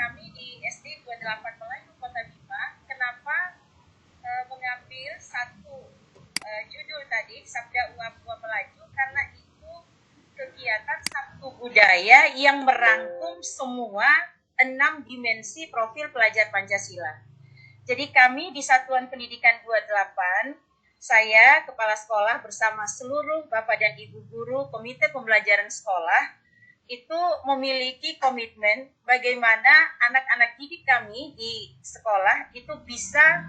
kami di SD 28 Melayu Kota Bima, kenapa mengambil satu judul tadi, Sabda Uap-Uap Melaju, karena itu kegiatan Sabtu Budaya yang merangkum semua 6 dimensi profil pelajar Pancasila. Jadi kami di Satuan Pendidikan 28, saya, Kepala Sekolah bersama seluruh Bapak dan Ibu Guru, Komite Pembelajaran Sekolah, itu memiliki komitmen bagaimana anak-anak didik kami di sekolah itu bisa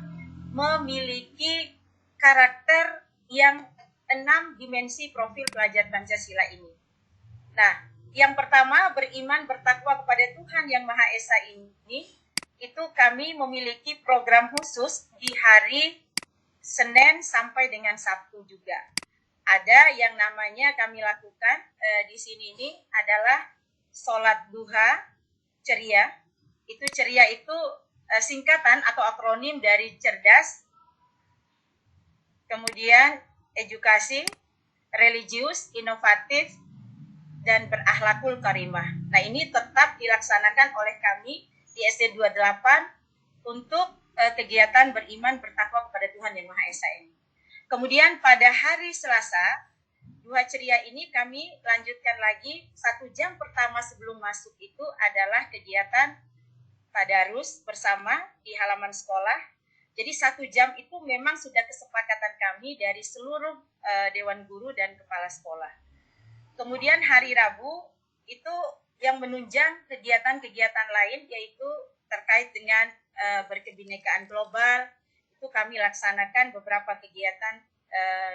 memiliki karakter yang 6 dimensi profil pelajar Pancasila ini. Nah, yang pertama beriman bertakwa kepada Tuhan Yang Maha Esa ini, itu kami memiliki program khusus di hari Senin sampai dengan Sabtu juga. Ada yang namanya kami lakukan di sini ini adalah sholat duha ceria. Itu ceria itu singkatan atau akronim dari cerdas, kemudian edukasi, religius, inovatif, dan berakhlakul karimah. Nah, ini tetap dilaksanakan oleh kami di SD 28 untuk kegiatan beriman bertakwa kepada Tuhan Yang Maha Esa ini. Kemudian pada hari Selasa, duha ceria ini kami lanjutkan lagi. 1 jam pertama sebelum masuk itu adalah kegiatan tadarus bersama di halaman sekolah. Jadi 1 jam itu memang sudah kesepakatan kami dari seluruh Dewan Guru dan Kepala Sekolah. Kemudian hari Rabu itu yang menunjang kegiatan-kegiatan lain, yaitu terkait dengan berkebinekaan global. Itu kami laksanakan beberapa kegiatan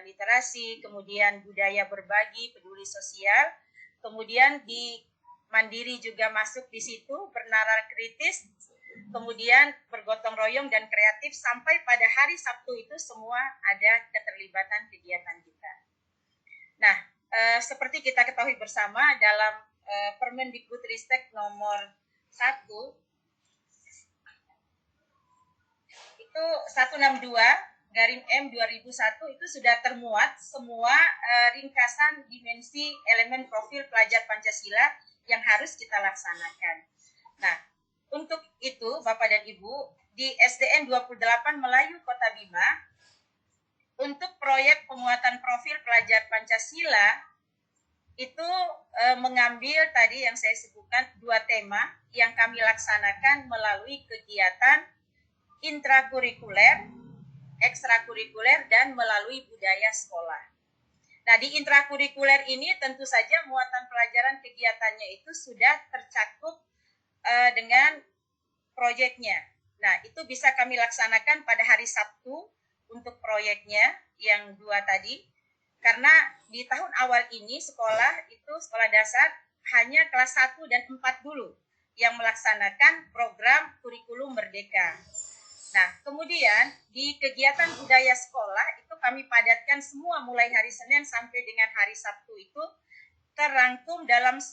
literasi, kemudian budaya berbagi, peduli sosial, kemudian di Mandiri juga masuk di situ, bernalar kritis, kemudian bergotong royong dan kreatif, sampai pada hari Sabtu itu semua ada keterlibatan kegiatan kita. Nah, seperti kita ketahui bersama dalam Permendikbudristek nomor 1 itu 162/M2001 itu sudah termuat semua ringkasan dimensi elemen profil pelajar Pancasila yang harus kita laksanakan. Nah, untuk itu Bapak dan Ibu di SDN 28 Melayu Kota Bima, untuk proyek penguatan profil pelajar Pancasila itu mengambil tadi yang saya sebutkan 2 tema yang kami laksanakan melalui kegiatan intrakurikuler, ekstrakurikuler, dan melalui budaya sekolah. Nah, di intrakurikuler ini tentu saja muatan pelajaran kegiatannya itu sudah tercakup dengan proyeknya. Nah, itu bisa kami laksanakan pada hari Sabtu untuk proyeknya yang 2 tadi. Karena di tahun awal ini sekolah dasar hanya kelas 1 dan 4 dulu yang melaksanakan program kurikulum merdeka. Nah, kemudian di kegiatan budaya sekolah itu kami padatkan semua mulai hari Senin sampai dengan hari Sabtu itu terangkum dalam 1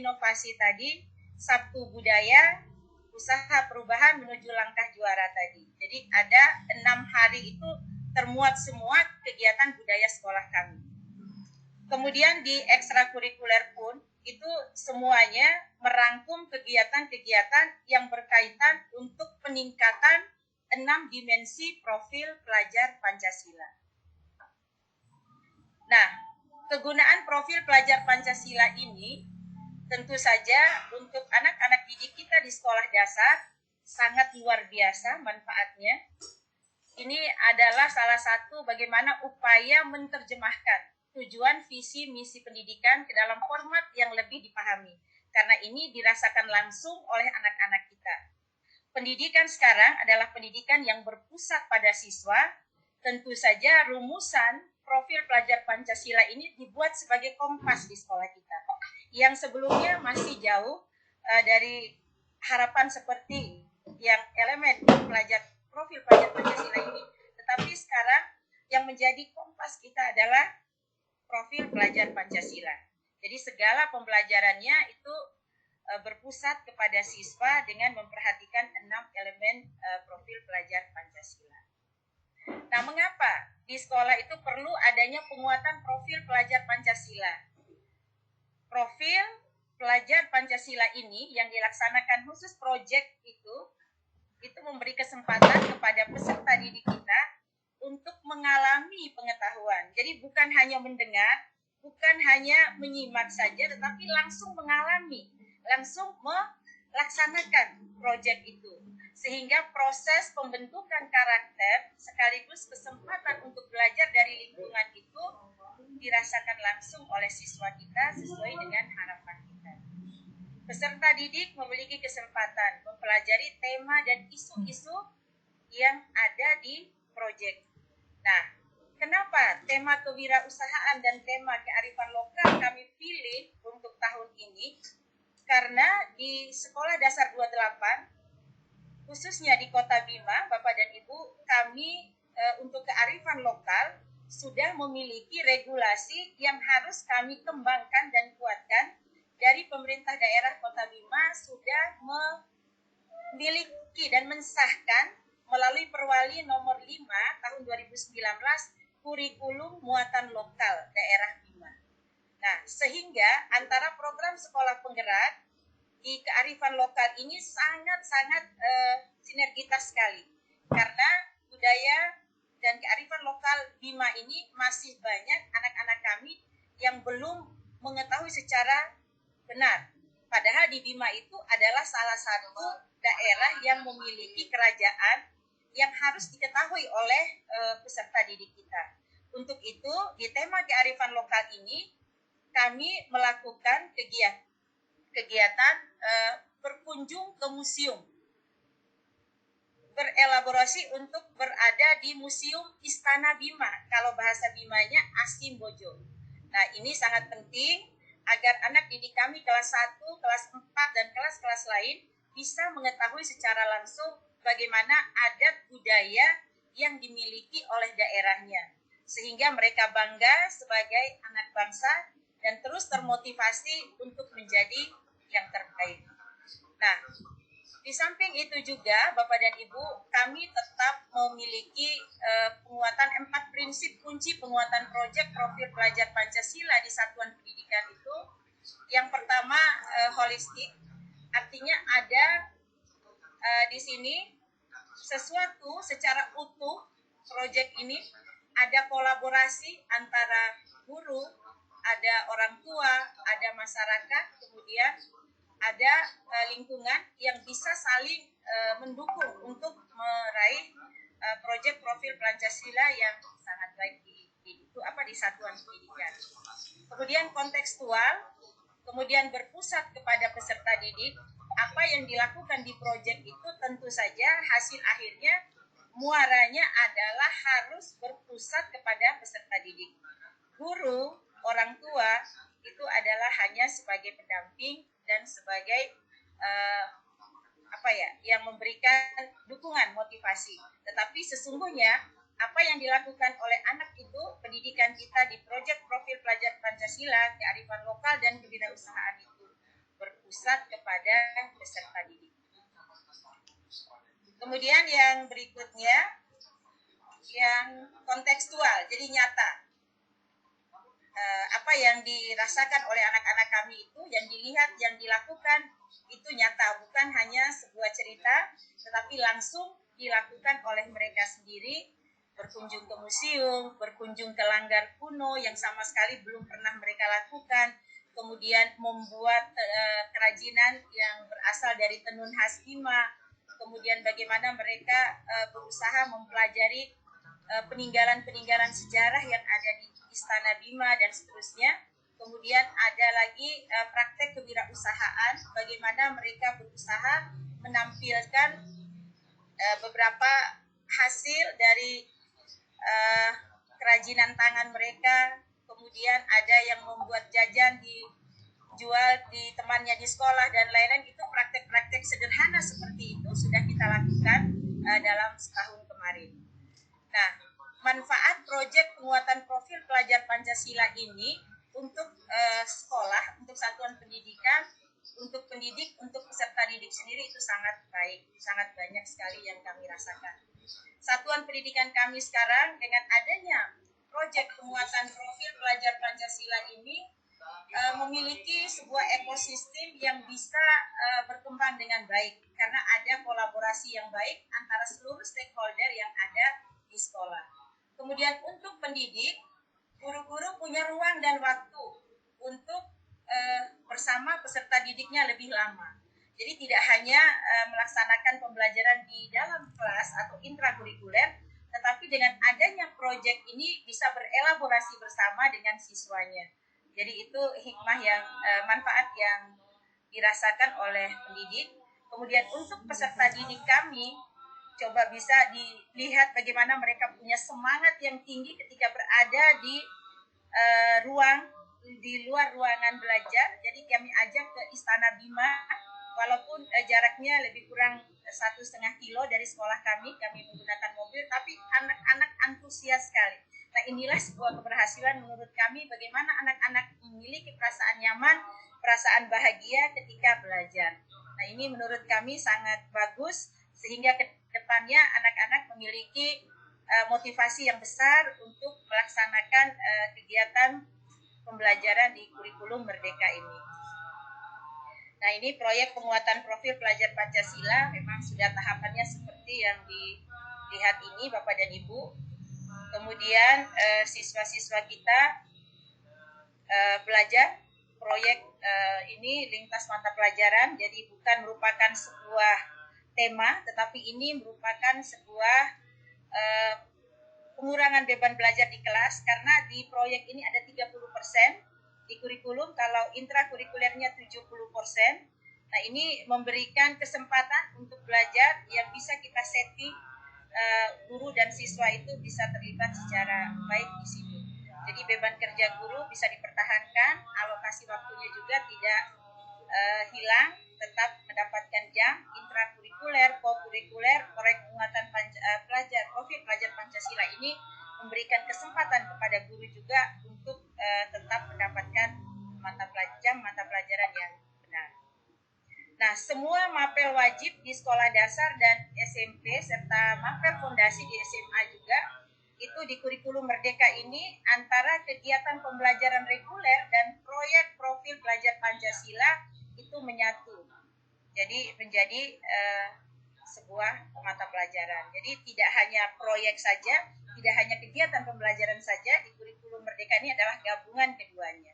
inovasi tadi, Sabtu Budaya, Usaha Perubahan Menuju Langkah Juara tadi. Jadi ada 6 hari itu termuat semua kegiatan budaya sekolah kami. Kemudian di ekstrakurikuler pun itu semuanya merangkum kegiatan-kegiatan yang berkaitan untuk peningkatan 6 dimensi profil pelajar Pancasila. Nah, kegunaan profil pelajar Pancasila ini tentu saja untuk anak-anak didik kita di sekolah dasar sangat luar biasa manfaatnya. Ini adalah salah satu bagaimana upaya menerjemahkan tujuan visi misi pendidikan ke dalam format yang lebih dipahami. Karena ini dirasakan langsung oleh anak-anak kita. Pendidikan sekarang adalah pendidikan yang berpusat pada siswa. Tentu saja rumusan profil pelajar Pancasila ini dibuat sebagai kompas di sekolah kita. Yang sebelumnya masih jauh dari harapan seperti yang elemen profil pelajar Pancasila ini. Tetapi sekarang yang menjadi kompas kita adalah profil pelajar Pancasila. Jadi segala pembelajarannya itu berpusat kepada siswa dengan memperhatikan 6 elemen profil pelajar Pancasila. Nah, mengapa di sekolah itu perlu adanya penguatan profil pelajar Pancasila? Profil pelajar Pancasila ini yang dilaksanakan khusus proyek itu memberi kesempatan kepada peserta didik kita untuk mengalami pengetahuan. Jadi bukan hanya mendengar, bukan hanya menyimak saja, tetapi langsung mengalami, langsung melaksanakan proyek itu. Sehingga proses pembentukan karakter sekaligus kesempatan untuk belajar dari lingkungan itu dirasakan langsung oleh siswa kita sesuai dengan harapan kita. Peserta didik memiliki kesempatan mempelajari tema dan isu-isu yang ada di proyek. Nah, kenapa tema kewirausahaan dan tema kearifan lokal kami pilih untuk tahun ini? Karena di Sekolah Dasar 28, khususnya di Kota Bima, Bapak dan Ibu, kami untuk kearifan lokal sudah memiliki regulasi yang harus kami kembangkan dan kuatkan. Dari pemerintah daerah Kota Bima sudah memiliki dan mensahkan melalui Perwali nomor 5 tahun 2019 kurikulum muatan lokal daerah Bima. Nah, sehingga antara program sekolah penggerak di kearifan lokal ini sangat-sangat sinergitas sekali. Karena budaya dan kearifan lokal Bima ini masih banyak anak-anak kami yang belum mengetahui secara benar. Padahal di Bima itu adalah salah satu daerah yang memiliki kerajaan yang harus diketahui oleh peserta didik kita. Untuk itu, di tema kearifan lokal ini, kami melakukan kegiatan berkunjung ke museum. Berelaborasi untuk berada di Museum Istana Bima. Kalau bahasa Bimanya Asimbojo. Nah, ini sangat penting agar anak didik kami kelas 1, kelas 4, dan kelas-kelas lain bisa mengetahui secara langsung bagaimana adat budaya yang dimiliki oleh daerahnya. Sehingga mereka bangga sebagai anak bangsa dan terus termotivasi untuk menjadi yang terbaik. Nah, di samping itu juga, Bapak dan Ibu, kami tetap memiliki penguatan 4 prinsip kunci penguatan proyek profil pelajar Pancasila di satuan pendidikan itu. Yang pertama, holistik, artinya ada di sini sesuatu secara utuh proyek ini, ada kolaborasi antara guru, ada orang tua, ada masyarakat, kemudian ada lingkungan yang bisa saling mendukung untuk meraih proyek profil Pancasila yang sangat baik di satuan pendidikan. Kemudian kontekstual, kemudian berpusat kepada peserta didik. Apa yang dilakukan di proyek itu tentu saja hasil akhirnya muaranya adalah harus berpusat kepada peserta didik. Guru, orang tua itu adalah hanya sebagai pendamping dan sebagai yang memberikan dukungan motivasi. Tetapi sesungguhnya apa yang dilakukan oleh anak itu, pendidikan kita di proyek profil pelajar Pancasila, kearifan lokal dan kewirausahaan itu berpusat kepada peserta didik. Kemudian yang berikutnya yang kontekstual, jadi nyata. Apa yang dirasakan oleh anak-anak kami itu, yang dilihat, yang dilakukan itu nyata, bukan hanya sebuah cerita, tetapi langsung dilakukan oleh mereka sendiri, berkunjung ke museum, berkunjung ke langgar kuno yang sama sekali belum pernah mereka lakukan, kemudian membuat kerajinan yang berasal dari tenun khas Bima, kemudian bagaimana mereka berusaha mempelajari peninggalan-peninggalan sejarah yang ada di Istana Bima dan seterusnya. Kemudian ada lagi praktek kewirausahaan, bagaimana mereka berusaha menampilkan beberapa hasil dari kerajinan tangan mereka. Kemudian ada yang membuat jajan dijual di temannya di sekolah dan lain-lain. Itu praktek-praktek sederhana seperti itu sudah kita lakukan dalam setahun kemarin. Nah, manfaat proyek penguatan profil pelajar Pancasila ini untuk sekolah, untuk satuan pendidikan, untuk pendidik, untuk peserta didik sendiri itu sangat baik, sangat banyak sekali yang kami rasakan. Satuan pendidikan kami sekarang dengan adanya proyek penguatan profil pelajar Pancasila ini memiliki sebuah ekosistem yang bisa berkembang dengan baik karena ada kolaborasi yang baik antara seluruh stakeholder yang ada di sekolah. Kemudian untuk pendidik, guru-guru punya ruang dan waktu untuk bersama peserta didiknya lebih lama. Jadi tidak hanya melaksanakan pembelajaran di dalam kelas atau intrakurikuler, tetapi dengan adanya proyek ini bisa berelaborasi bersama dengan siswanya. Jadi itu hikmah yang manfaat yang dirasakan oleh pendidik. Kemudian untuk peserta didik kami, coba bisa dilihat bagaimana mereka punya semangat yang tinggi ketika berada di luar ruangan belajar. Jadi kami ajak ke Istana Bima, walaupun jaraknya lebih kurang 1,5 kilo dari sekolah kami menggunakan mobil, tapi anak-anak antusias sekali. Nah, inilah sebuah keberhasilan menurut kami bagaimana anak-anak memiliki perasaan nyaman, perasaan bahagia ketika belajar. Nah, ini menurut kami sangat bagus sehingga ke depannya anak-anak memiliki motivasi yang besar untuk melaksanakan kegiatan pembelajaran di kurikulum Merdeka ini. Nah, ini proyek penguatan profil pelajar Pancasila memang sudah tahapannya seperti yang dilihat ini Bapak dan Ibu. Kemudian siswa-siswa kita belajar proyek ini lintas mata pelajaran, jadi bukan merupakan sebuah tema, tetapi ini merupakan sebuah pengurangan beban belajar di kelas karena di proyek ini ada 30%, di kurikulum kalau intrakurikulernya 70%. Nah, ini memberikan kesempatan untuk belajar yang bisa kita setting guru dan siswa itu bisa terlibat secara baik di situ. Jadi beban kerja guru bisa dipertahankan, alokasi waktunya juga tidak hilang, tetap mendapatkan jam intrakurikuler, kokurikuler, proyek penguatan profil pelajar Pancasila ini memberikan kesempatan kepada guru juga untuk tetap mendapatkan mata pelajaran yang benar. Nah, semua mapel wajib di sekolah dasar dan SMP serta mapel fondasi di SMA juga itu di kurikulum Merdeka ini antara kegiatan pembelajaran reguler dan proyek profil pelajar Pancasila itu menyatu. Jadi menjadi sebuah mata pelajaran. Jadi tidak hanya proyek saja, tidak hanya kegiatan pembelajaran saja, di kurikulum Merdeka ini adalah gabungan keduanya.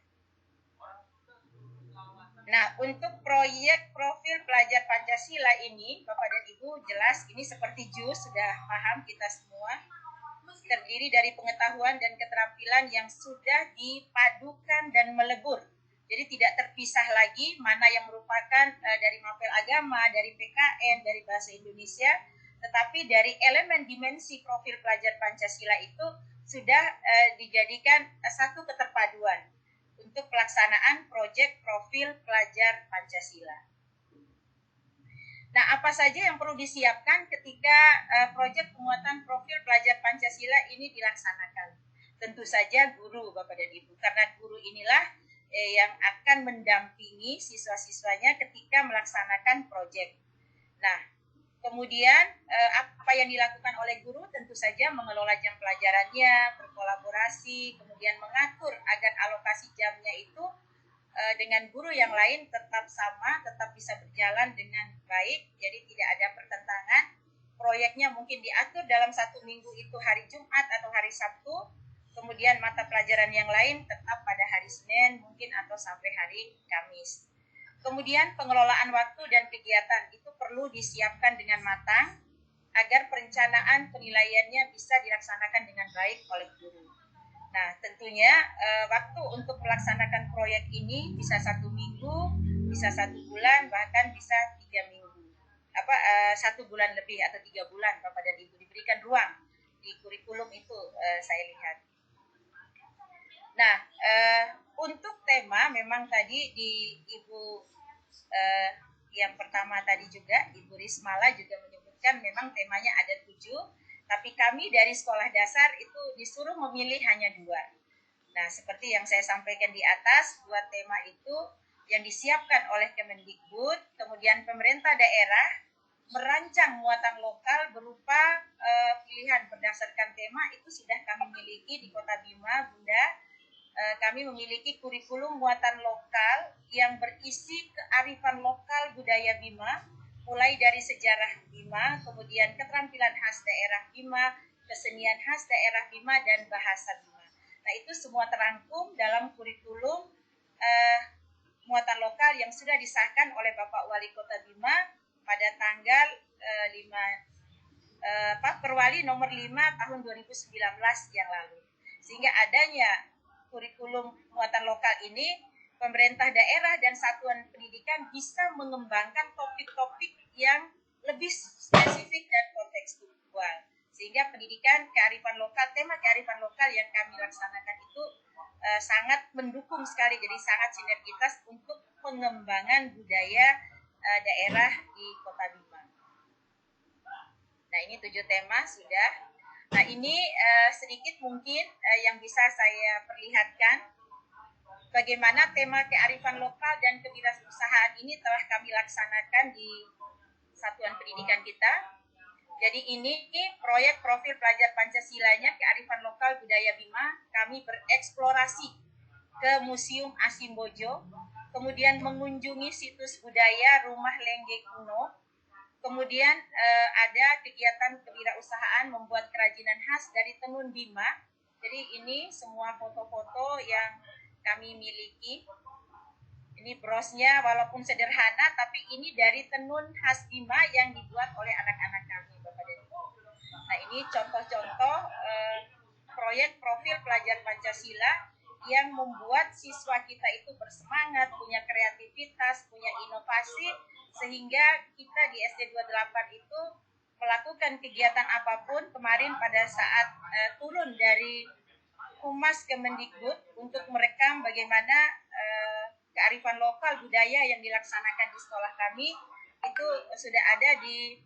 Nah, untuk proyek profil pelajar Pancasila ini, Bapak dan Ibu jelas ini seperti JUS, sudah paham kita semua, terdiri dari pengetahuan dan keterampilan yang sudah dipadukan dan melebur. Jadi tidak terpisah lagi mana yang merupakan dari mapel agama, dari PKN, dari bahasa Indonesia, tetapi dari elemen dimensi profil pelajar Pancasila itu sudah dijadikan satu keterpaduan untuk pelaksanaan proyek profil pelajar Pancasila. Nah, apa saja yang perlu disiapkan ketika proyek penguatan profil pelajar Pancasila ini dilaksanakan? Tentu saja guru, Bapak dan Ibu, karena guru inilah yang akan mendampingi siswa-siswanya ketika melaksanakan proyek. Nah, kemudian apa yang dilakukan oleh guru tentu saja mengelola jam pelajarannya, berkolaborasi, kemudian mengatur agar alokasi jamnya itu dengan guru yang lain tetap sama, tetap bisa berjalan dengan baik, jadi tidak ada pertentangan. Proyeknya mungkin diatur dalam 1 minggu itu hari Jumat atau hari Sabtu, kemudian mata pelajaran yang lain tetap pada hari Senin mungkin atau sampai hari Kamis. Kemudian pengelolaan waktu dan kegiatan itu perlu disiapkan dengan matang agar perencanaan penilaiannya bisa dilaksanakan dengan baik oleh guru. Nah, tentunya waktu untuk melaksanakan proyek ini bisa 1 minggu, bisa 1 bulan, bahkan bisa 3 minggu. 1 bulan lebih atau 3 bulan, Bapak dan Ibu diberikan ruang di kurikulum itu saya lihat. Nah, untuk tema memang tadi di Ibu yang pertama tadi juga Ibu Rismala juga menyebutkan memang temanya ada 7, tapi kami dari sekolah dasar itu disuruh memilih hanya 2. Nah, seperti yang saya sampaikan di atas, 2 tema itu yang disiapkan oleh Kemendikbud, kemudian pemerintah daerah merancang muatan lokal berupa pilihan berdasarkan tema itu sudah kami miliki di Kota Bima, Bunda. kami memiliki kurikulum muatan lokal yang berisi kearifan lokal budaya Bima, mulai dari sejarah Bima, kemudian keterampilan khas daerah Bima, kesenian khas daerah Bima, dan bahasa Bima. Nah, itu semua terangkum dalam kurikulum muatan lokal yang sudah disahkan oleh Bapak Wali Kota Bima pada tanggal 5 Perwali nomor 5 tahun 2019 yang lalu. Sehingga adanya kurikulum muatan lokal ini, pemerintah daerah dan satuan pendidikan bisa mengembangkan topik-topik yang lebih spesifik dan kontekstual. Sehingga pendidikan kearifan lokal, tema kearifan lokal yang kami laksanakan itu sangat mendukung sekali, jadi sangat sinergitas untuk pengembangan budaya daerah di Kota Bima. Nah, ini 7 tema sudah. Nah, ini sedikit mungkin yang bisa saya perlihatkan bagaimana tema kearifan lokal dan kewirausahaan ini telah kami laksanakan di satuan pendidikan kita. Jadi ini proyek profil pelajar Pancasilanya kearifan lokal budaya Bima. Kami bereksplorasi ke Museum Asimbojo, kemudian mengunjungi situs budaya Rumah Lengge Kuno, kemudian ada kegiatan kewirausahaan membuat kerajinan khas dari tenun Bima. Jadi ini semua foto-foto yang kami miliki. Ini brosnya walaupun sederhana, tapi ini dari tenun khas Bima yang dibuat oleh anak-anak kami, Bapak dan Ibu. Nah, ini contoh-contoh proyek profil pelajar Pancasila yang membuat siswa kita itu bersemangat, punya kreativitas, punya inovasi, sehingga kita di SD 28 itu melakukan kegiatan apapun. Kemarin pada saat turun dari Humas Kemendikbud untuk merekam bagaimana kearifan lokal budaya yang dilaksanakan di sekolah kami, itu sudah ada di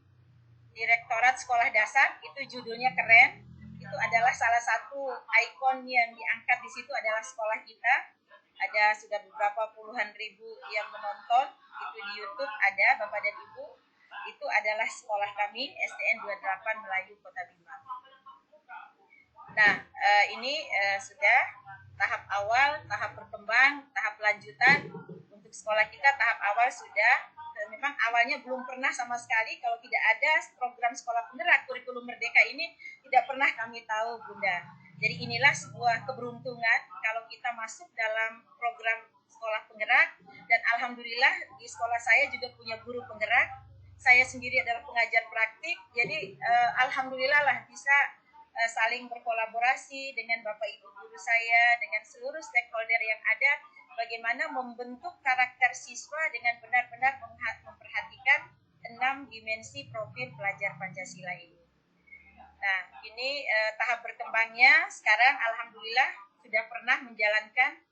Direktorat Sekolah Dasar. Itu judulnya keren. Itu adalah salah satu ikon yang diangkat di situ adalah sekolah kita. Ada sudah beberapa puluhan ribu yang menonton. Itu di YouTube ada, Bapak dan Ibu. Itu adalah sekolah kami, SDN 28 Melayu Kota Bima. Nah, ini sudah tahap awal, tahap berkembang, tahap lanjutan. Untuk sekolah kita tahap awal sudah, memang awalnya belum pernah sama sekali kalau tidak ada program sekolah penggerak, kurikulum merdeka ini tidak pernah kami tahu, Bunda. Jadi inilah sebuah keberuntungan kalau kita masuk dalam program sekolah penggerak, dan alhamdulillah di sekolah saya juga punya guru penggerak. Saya sendiri adalah pengajar praktik, jadi alhamdulillah lah bisa saling berkolaborasi dengan Bapak Ibu guru saya, dengan seluruh stakeholder yang ada, bagaimana membentuk karakter siswa dengan benar-benar memperhatikan 6 dimensi profil pelajar Pancasila ini. Nah, ini tahap berkembangnya. Sekarang alhamdulillah sudah pernah menjalankan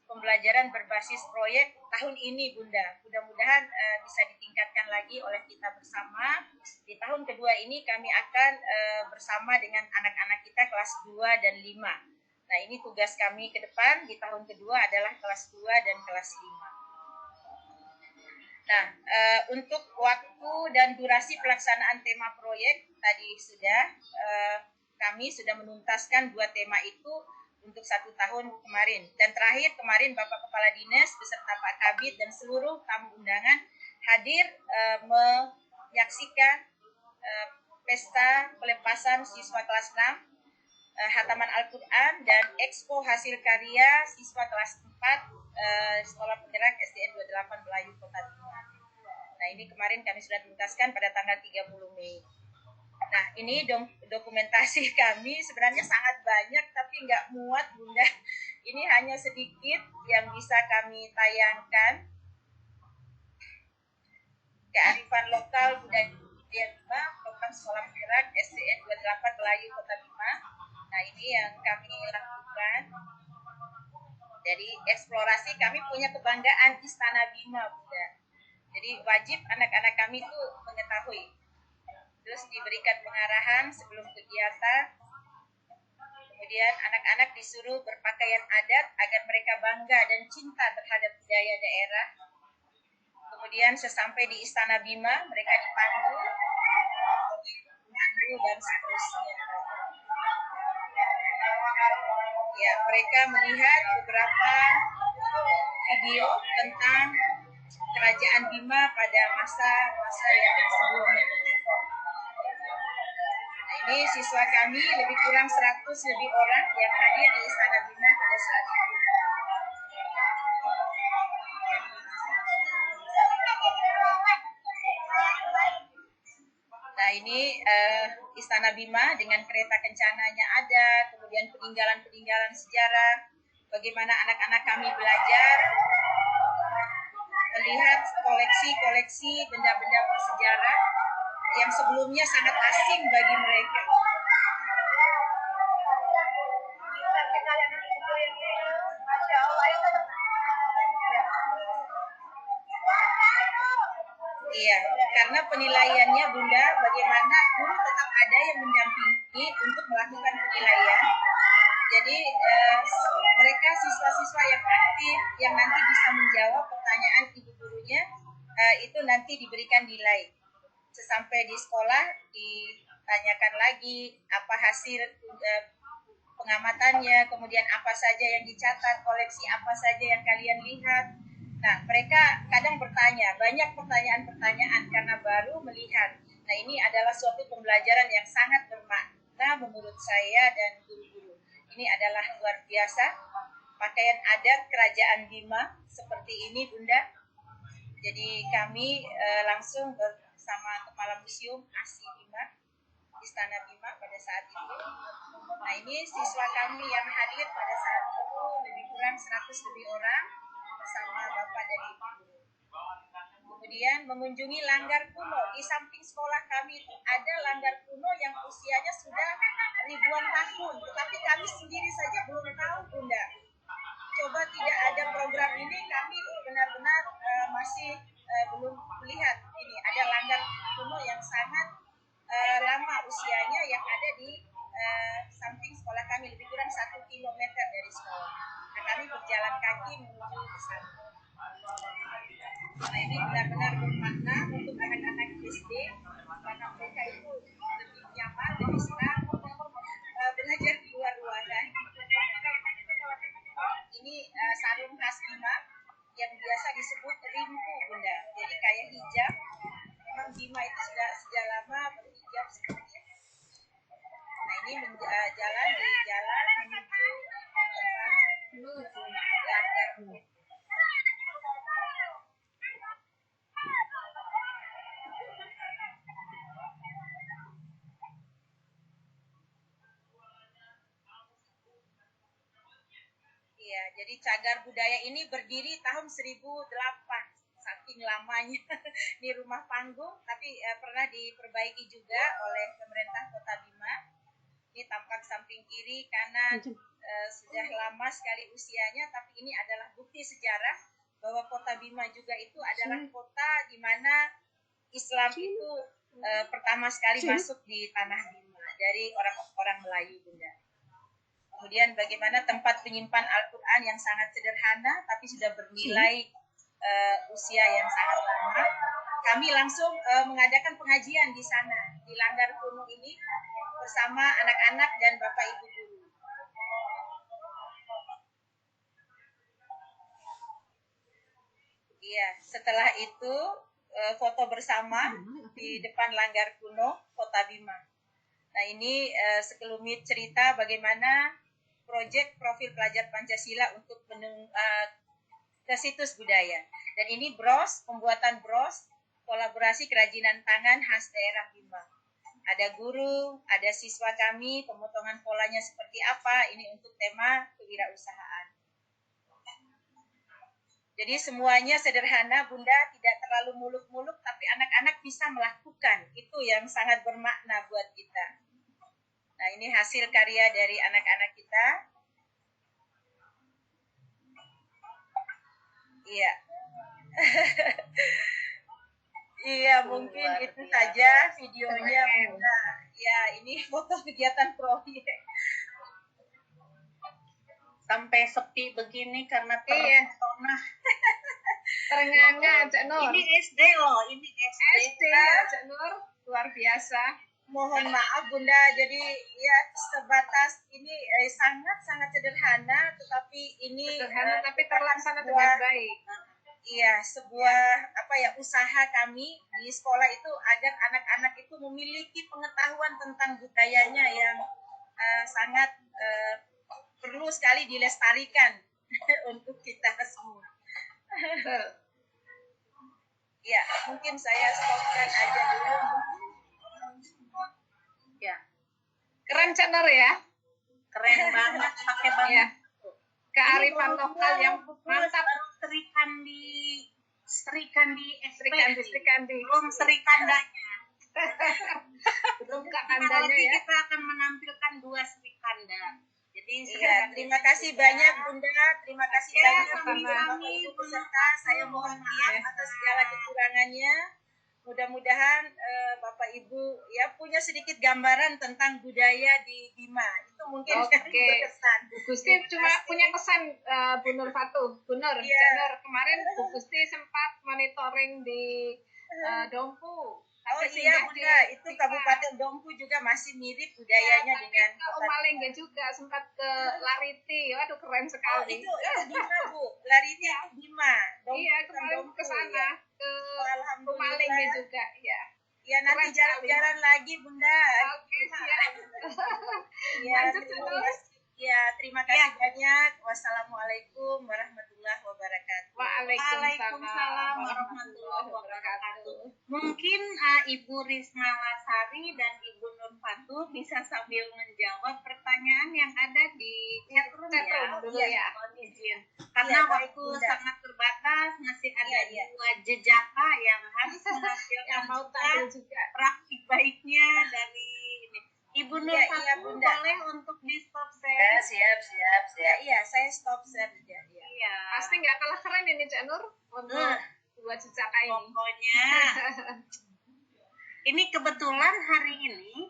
pembelajaran berbasis proyek tahun ini, Bunda. Mudah-mudahan bisa ditingkatkan lagi oleh kita bersama. Di tahun kedua ini kami akan bersama dengan anak-anak kita kelas 2 dan 5. Nah, ini tugas kami ke depan di tahun kedua adalah kelas 2 dan kelas 5. Nah, untuk waktu dan durasi pelaksanaan tema proyek tadi sudah kami sudah menuntaskan 2 tema itu untuk 1 tahun kemarin. Dan terakhir kemarin Bapak Kepala Dinas beserta Pak Kabid dan seluruh tamu undangan hadir menyaksikan pesta pelepasan siswa kelas 6, hataman Al-Quran, dan expo hasil karya siswa kelas 4 Sekolah Penggerak SDN 28 Melayu Kota Bima. Nah, ini kemarin kami sudah tuntaskan pada tanggal 30 Mei. Nah, ini dokumentasi kami sebenarnya sangat banyak, tapi nggak muat, Bunda. Ini hanya sedikit yang bisa kami tayangkan. Kearifan lokal budaya Bima, program sekolah penggerak SDN 28 Melayu Kota Bima. Nah, ini yang kami lakukan. Jadi, eksplorasi kami punya kebanggaan Istana Bima, Bunda. Jadi, wajib anak-anak kami itu mengetahui. Terus diberikan pengarahan sebelum kegiatan. Kemudian anak-anak disuruh berpakaian adat agar mereka bangga dan cinta terhadap budaya daerah. Kemudian sesampai di Istana Bima, mereka dipandu dan seterusnya. Ya, mereka melihat beberapa video tentang Kerajaan Bima pada masa-masa yang sebelumnya. Nah, ini siswa kami lebih kurang 100 lebih orang yang hadir di Istana Bima pada saat itu. Nah, ini Istana Bima dengan kereta kencananya ada, kemudian peninggalan-peninggalan sejarah, bagaimana anak-anak kami belajar melihat koleksi-koleksi benda-benda bersejarah yang sebelumnya sangat asing bagi mereka. Iya, karena penilaiannya Bunda, bagaimana guru tetap ada yang mendampingi untuk melakukan penilaian. Jadi mereka siswa-siswa yang aktif, yang nanti bisa menjawab pertanyaan ibu gurunya, itu nanti diberikan nilai. Sesampai di sekolah ditanyakan lagi apa hasil pengamatannya, kemudian apa saja yang dicatat, koleksi apa saja yang kalian lihat. Nah, mereka kadang bertanya, banyak pertanyaan-pertanyaan karena baru melihat. Nah, ini adalah suatu pembelajaran yang sangat bermakna menurut saya dan guru-guru. Ini adalah luar biasa. Pakaian adat Kerajaan Bima seperti ini, Bunda. Jadi kami langsung bersama Kepala Museum ASI Bima, Istana Bima pada saat itu. Nah, ini siswa kami yang hadir pada saat itu lebih kurang 100 lebih orang bersama Bapak dan Ibu. Kemudian mengunjungi langgar kuno. Di samping sekolah kami ada langgar kuno yang usianya sudah ribuan tahun, tetapi kami sendiri saja belum tahu, Bunda. Coba tidak ada program ini, kami benar-benar masih belum melihat ini. Ada langgar kuno yang sangat lama usianya yang ada di samping sekolah kami, lebih kurang 1 kilometer dari sekolah. Nah, kami berjalan kaki menuju ke sana. Nah, ini benar-benar bermakna untuk anak-anak SD karena mereka itu lebih nyaman, lebih senang belajar di luar ruangan. Ini sarung khas Bima yang biasa disebut rimpu, Bunda. Jadi kayak hijab. Memang Bima itu sudah sejak lama berhijab seperti ini. Nah, ini jalan di jalan menuju langgar. Iya, jadi cagar budaya ini berdiri tahun 1008, saking lamanya. Di rumah panggung, tapi pernah diperbaiki juga oleh pemerintah Kota Bima. Ini tampak samping kiri, kanan sudah lama sekali usianya, tapi ini adalah bukti sejarah bahwa Kota Bima juga itu adalah kota di mana Islam itu pertama sekali masuk di tanah Bima dari orang-orang Melayu, Bunda. Kemudian bagaimana tempat penyimpan Al-Quran yang sangat sederhana tapi sudah bernilai usia yang sangat lama. Kami langsung mengadakan pengajian di sana, di langgar kuno ini bersama anak-anak dan Bapak Ibu guru. Iya, setelah itu foto bersama di depan langgar kuno Kota Bima. Nah, ini sekelumit cerita bagaimana proyek profil pelajar Pancasila untuk ke situs budaya. Dan ini pembuatan bros, kolaborasi kerajinan tangan khas daerah Bima. Ada guru, ada siswa kami, pemotongan polanya seperti apa, ini untuk tema kewirausahaan. Jadi semuanya sederhana, Bunda, tidak terlalu muluk-muluk, tapi anak-anak bisa melakukan. Itu yang sangat bermakna buat kita. Nah, ini hasil karya dari anak-anak kita. Iya. Iya, mungkin itu saja videonya, Bunda. Ya, ini foto kegiatan proyek. Sampai sepi begini karena terpesona. Terenganga, Cak Nur. Ini SD loh, ini SD ya, Cak Nur. Luar biasa. Mohon maaf Bunda, jadi ya sebatas ini sangat-sangat sederhana, tetapi ini Sederhana tapi terlaksana sebuah, dengan baik. iya, sebuah apa ya, usaha kami di sekolah itu agar anak-anak itu memiliki pengetahuan tentang budayanya yang sangat perlu sekali dilestarikan untuk kita semua. Ya, mungkin saya stopkan aja dulu. Ya, Keren Cak Nur ya. keren banget, pakai banget. Ya. Kearifan lokal yang mantap. Baru serikan di SP. Serikan di Belum serikandanya. belum kak Sebentar kandanya lagi ya. kita akan menampilkan 2 serikanda. Jadi Iya, terima kasih banyak Bunda, terima kasih Ya, banyak sama-sama. Bapak Ibu peserta. Saya mohon maaf atas segala kekurangannya. Mudah-mudahan Bapak Ibu ya punya sedikit gambaran tentang budaya di Bima. Itu mungkin Oke. berkesan. Bu Gusti cuma punya pesan Bu Nur Fatu. Bu Nur, Iya. Cak Nur, kemarin Bu Gusti sempat monitoring di Dompu. Oh Tapi iya singgah Bunda, di itu Tika. Kabupaten Dompu juga masih mirip budayanya Tapi dengan ke Umalengga juga sempat ke Lariti. Waduh keren Oh, sekali. itu Bima Bu, Lariti itu Bima. Dompu Iya, bukan kemarin Dompu, ke sana ya. ke Alhamdulillah. Umalengga juga, ya. Ya nanti Keren jalan-jalan lagi Bunda. Oke, siap. Ya, Lanjut, terima Nur. kasih. Ya, terima kasih banyak. Wassalamualaikum warahmatullahi wabarakatuh. Waalaikumsalam warahmatullahi wabarakatuh. Mungkin Ibu Risma Lasari dan Ibu Nur Fatu bisa sambil menjawab pertanyaan yang ada di chatroom ya. Chatroom dulu ya. Mohon izin. Karena Iya, baik, waktu Bunda. sangat terbatas, masih ada Iya. 2 jejaka yang harus menampilkan Yang mau juga tampil juga. praktik baiknya dari ini. Ibu Nur Iya, Fatu iya, Bunda. boleh untuk di stop Ya, share. siap. Iya, saya stop share ya. Iya. Pasti nggak kalah keren ini Cak Nur untuk dua jejaka ini. Pokoknya ini kebetulan hari ini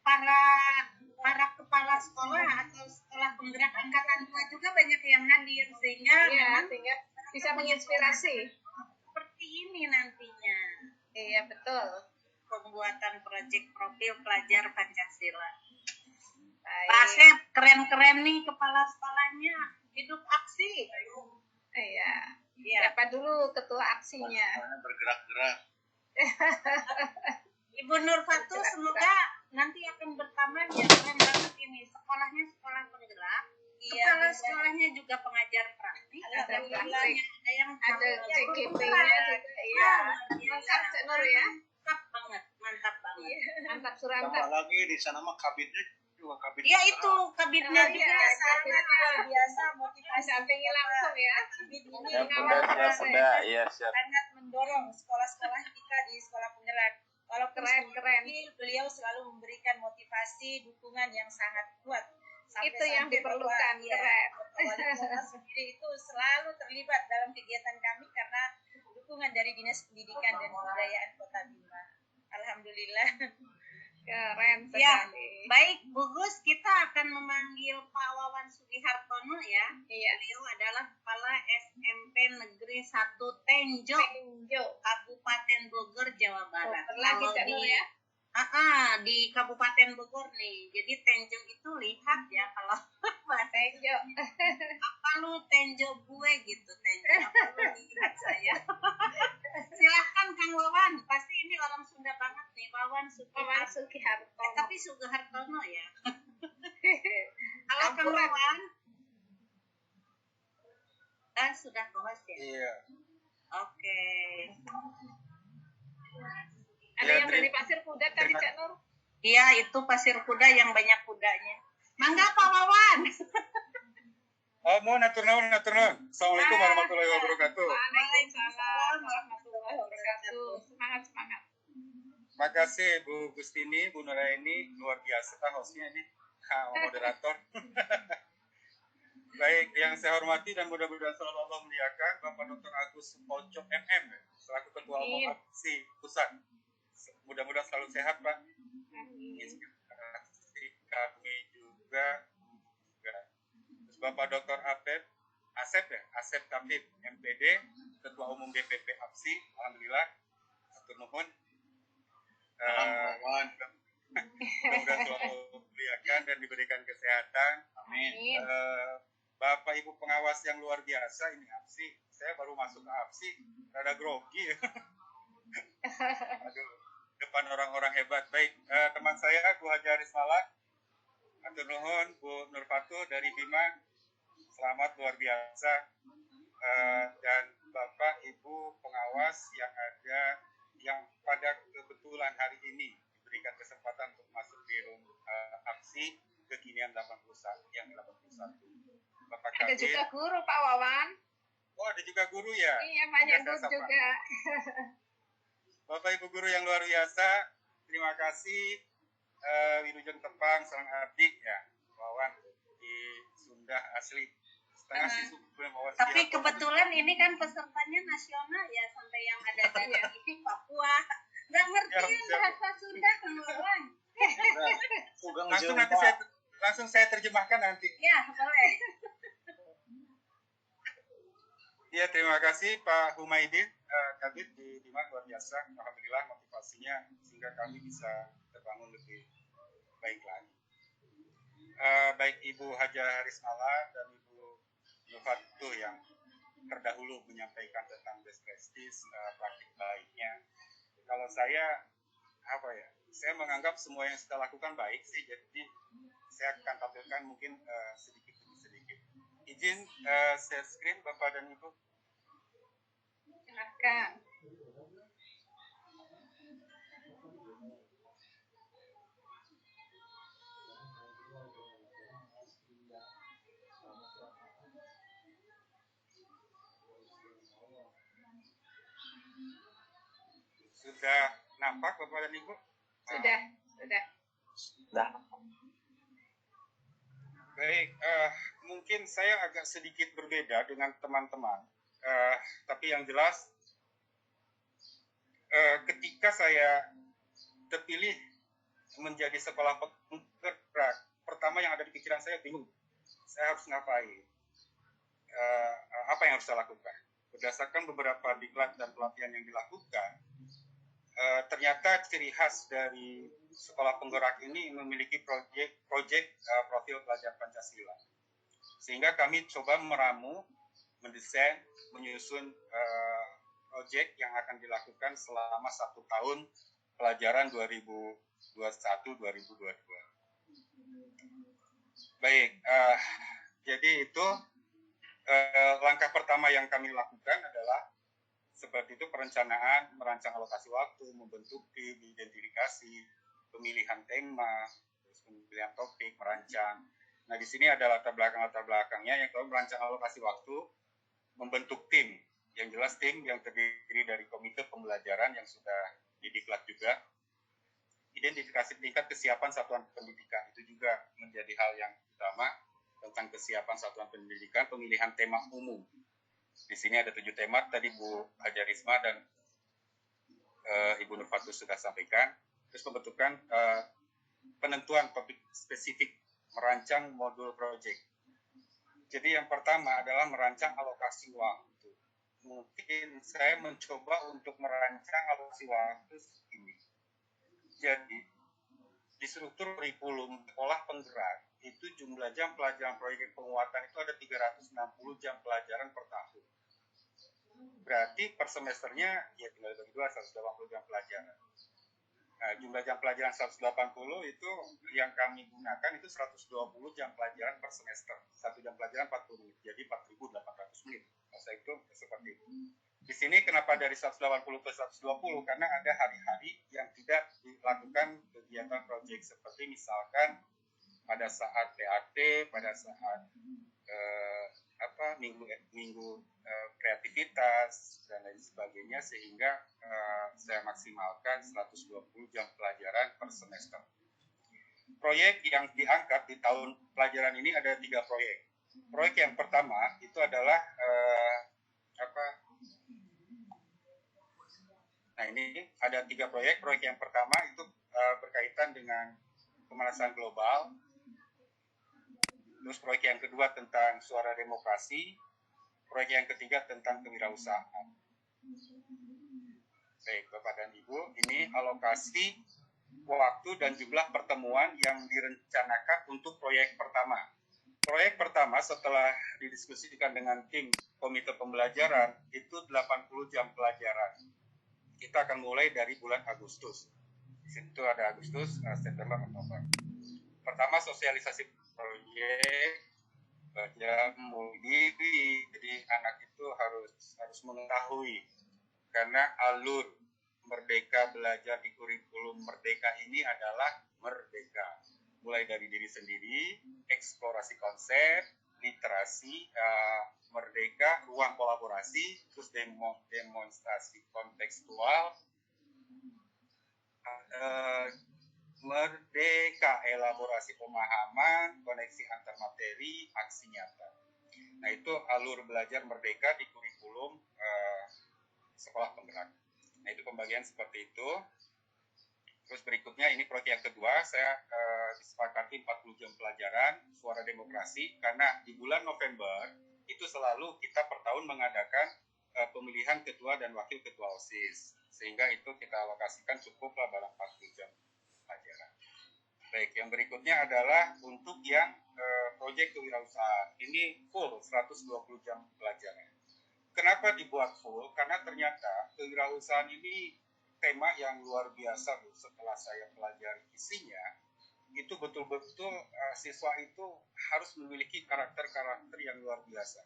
para kepala sekolah atau sekolah penggerak angkatan 2 juga banyak yang hadir sehingga Iya, memang sehingga bisa menginspirasi. seperti ini nantinya Iya, betul. pembuatan proyek profil pelajar Pancasila. Baik. Pak Asep, keren-keren nih kepala sekolahnya, hidup aksi. Iya. Iya. Siapa dulu ketua aksinya? Bergerak-gerak. Ibu Nur Fatu semoga nanti akan bertambah ya, keren banget ini. Sekolahnya sekolah penggerak. Iya, Kepala Bunda. sekolahnya juga pengajar praktik. Ada Ada praktik. ada yang Ada cabut. CGP-nya juga. Iya. Mantap Cak Nur ya. Mantap banget. Mantap Suranta. Tambah lagi di sana mah kabinnya juga kabin. Ya itu kabinetnya Oh, iya. juga Sangat luar biasa motivasi. Dampingi langsung ya. Ini Ya bunda, iya siap. sangat mendorong sekolah-sekolah kita di sekolah penggerak. Walaupun Keren. beliau selalu memberikan motivasi, dukungan yang sangat kuat. Itu yang diperlukan, Bapak, ya, keren. Bapak Wali Kota sendiri itu selalu terlibat dalam kegiatan kami karena dukungan dari Dinas Pendidikan dan Kebudayaan Kota Bima. Alhamdulillah. Keren Ya, sekali. baik Bu Gus, kita akan memanggil Pak Wawan Sugihartono ya. Iya. Beliau adalah Kepala SMP Negeri 1 Tenjo, Tenjo. Kabupaten Bogor, Jawa Barat. Lagi Kalau Cak Nur ya. di Kabupaten Bogor nih. Jadi Tenjo itu lihat ya kalau bahasa Tenjo. apa lu Tenjo gue gitu Tenjo apa lu lihat saya. Silahkan Kang Wawan, pasti ini orang Sunda banget nih, Wawan Wawan Sugihartono. Sugihartono. Tapi Sugihartono ya. Halo Kang Campuran. Wawan. Sudah host ya. Iya. Oke. Ada Ya, yang dari Pasir Kuda tadi terima- Cak Nur. Iya, itu pasir kuda yang banyak kudanya. Mangga Pak Wawan. Oh, mau natur naon. Assalamualaikum warahmatullahi wabarakatuh. Waalaikumsalam warahmatullahi wabarakatuh. Semangat. Makasih Bu Gustini, Bu Nuraini, luar biasa hostnya ini, moderator. Baik, yang saya hormati dan mudah-mudahan selalu Allah muliakan Bapak Dr. Agus Pojok MM selaku Ketua Umum Aksi Pusat. Mudah-mudahan selalu sehat Pak. Inspirasi kami juga. Terus Bapak Dr. Asep Kapit MPD, Ketua Umum DPP APSI, alhamdulillah. Atur nuhun. mudah-mudahan selalu muliakan dan diberikan kesehatan. Amin. Bapak Ibu pengawas yang luar biasa, ini APSI. Saya baru masuk ke APSI, rada grogi. Aduh, depan orang-orang hebat. Baik, teman saya Bu Haja Rismala, atur nuhun Bu Nurfatu dari Bima, selamat luar biasa. Dan Bapak Ibu pengawas yang ada, yang pada kebetulan hari ini diberikan kesempatan untuk masuk di room APSI kekinian 81 yang 81. Bapak Ada Kabir. juga guru Pak Wawan. Oh, ada juga guru ya? Iya, banyak Biasa, guru Pak. juga. Bapak Ibu guru yang luar biasa, terima kasih. Wilujeng Tepang, Sarang Abdi ya, Wawan di Sunda asli. Setengah sih Tapi kebetulan ini kan pesertanya nasional ya, sampai yang ada dari Papua. Nggak ngerti bahasa Sunda keluar. Langsung saya terjemahkan nanti. Ya, boleh. Ya, terima kasih Pak Humaidin, Kabid di Bima, luar biasa. Alhamdulillah motivasinya sehingga kami bisa terbangun lebih baik lagi. Baik Ibu Haja Rismala dan Ibu Nurfatu yang terdahulu menyampaikan tentang best practice, praktik baiknya. Kalau saya, saya menganggap semua yang kita lakukan baik sih, jadi saya akan tampilkan mungkin sedikit demi sedikit. Izin share screen Bapak dan Ibu. Silakan. Sudah nampak Bapak dan Ibu? Sudah. Baik, mungkin saya agak sedikit berbeda dengan teman-teman, tapi yang jelas ketika saya terpilih menjadi sekolah penggerak, pertama yang ada di pikiran saya bingung, saya harus ngapain, apa yang harus saya lakukan. Berdasarkan beberapa diklat dan pelatihan yang dilakukan, ternyata ciri khas dari sekolah penggerak ini memiliki proyek profil pelajar Pancasila. Sehingga kami coba meramu, mendesain, menyusun proyek yang akan dilakukan selama 1 tahun pelajaran 2021-2022. Baik, jadi itu langkah pertama yang kami lakukan adalah seperti itu, perencanaan, merancang alokasi waktu, membentuk tim, identifikasi, pemilihan tema, terus pemilihan topik, merancang. Nah, di sini ada latar belakangnya, yang kalau merancang alokasi waktu, membentuk tim. Yang jelas tim yang terdiri dari komite pembelajaran yang sudah didiklat juga. Identifikasi tingkat kesiapan satuan pendidikan, itu juga menjadi hal yang utama tentang kesiapan satuan pendidikan, pemilihan tema umum. Di sini ada 7 tema, tadi Bu Haja Risma dan Ibu Nurfatu sudah sampaikan. Terus pembentukan penentuan topik spesifik, merancang modul project. Jadi yang pertama adalah merancang alokasi waktu. Mungkin saya mencoba untuk merancang alokasi waktu ini. Jadi di struktur kurikulum sekolah penggerak itu jumlah jam pelajaran proyek penguatan itu ada 360 jam pelajaran per tahun. Berarti per semesternya ya tinggal bagi 2, 180 jam pelajaran. Nah, jumlah jam pelajaran 180 itu yang kami gunakan itu 120 jam pelajaran per semester. 1 jam pelajaran 40 menit, jadi 4.800 menit. Masa itu seperti itu. Di sini kenapa dari 180 ke 120? Karena ada hari-hari yang tidak dilakukan kegiatan proyek, seperti misalkan pada saat PAT, pada saat minggu kreativitas dan lain sebagainya, sehingga saya maksimalkan 120 jam pelajaran per semester. Proyek yang diangkat di tahun pelajaran ini ada 3 proyek. Proyek yang pertama itu adalah nah ini ada 3 proyek. Proyek yang pertama itu berkaitan dengan pemanasan global. Terus proyek yang kedua tentang suara demokrasi, proyek yang ketiga tentang kewirausahaan. Baik, Bapak dan Ibu, ini alokasi waktu dan jumlah pertemuan yang direncanakan untuk proyek pertama. Proyek pertama setelah didiskusikan dengan tim komite pembelajaran itu 80 jam pelajaran. Kita akan mulai dari bulan Agustus. Di situ ada Agustus, September, Oktober. Pertama sosialisasi proyek, belajar memulai diri. Jadi anak itu harus mengetahui karena alur merdeka belajar di kurikulum merdeka ini adalah merdeka. Mulai dari diri sendiri, eksplorasi konsep, literasi, merdeka, ruang kolaborasi, terus demonstrasi kontekstual, merdeka, elaborasi pemahaman, koneksi antar materi, aksi nyata. Nah itu alur belajar merdeka di kurikulum sekolah penggerak. Nah itu pembagian seperti itu. Terus berikutnya ini proyek yang kedua, saya disepakati 40 jam pelajaran suara demokrasi karena di bulan November itu selalu kita per tahun mengadakan pemilihan ketua dan wakil ketua OSIS. Sehingga itu kita alokasikan cukuplah dalam 40 jam pelajaran. Baik, yang berikutnya adalah untuk yang proyek kewirausahaan. Ini full 120 jam pelajaran. Kenapa dibuat full? Karena ternyata kewirausahaan ini tema yang luar biasa, Bu. Setelah saya pelajari isinya, itu betul-betul siswa itu harus memiliki karakter-karakter yang luar biasa.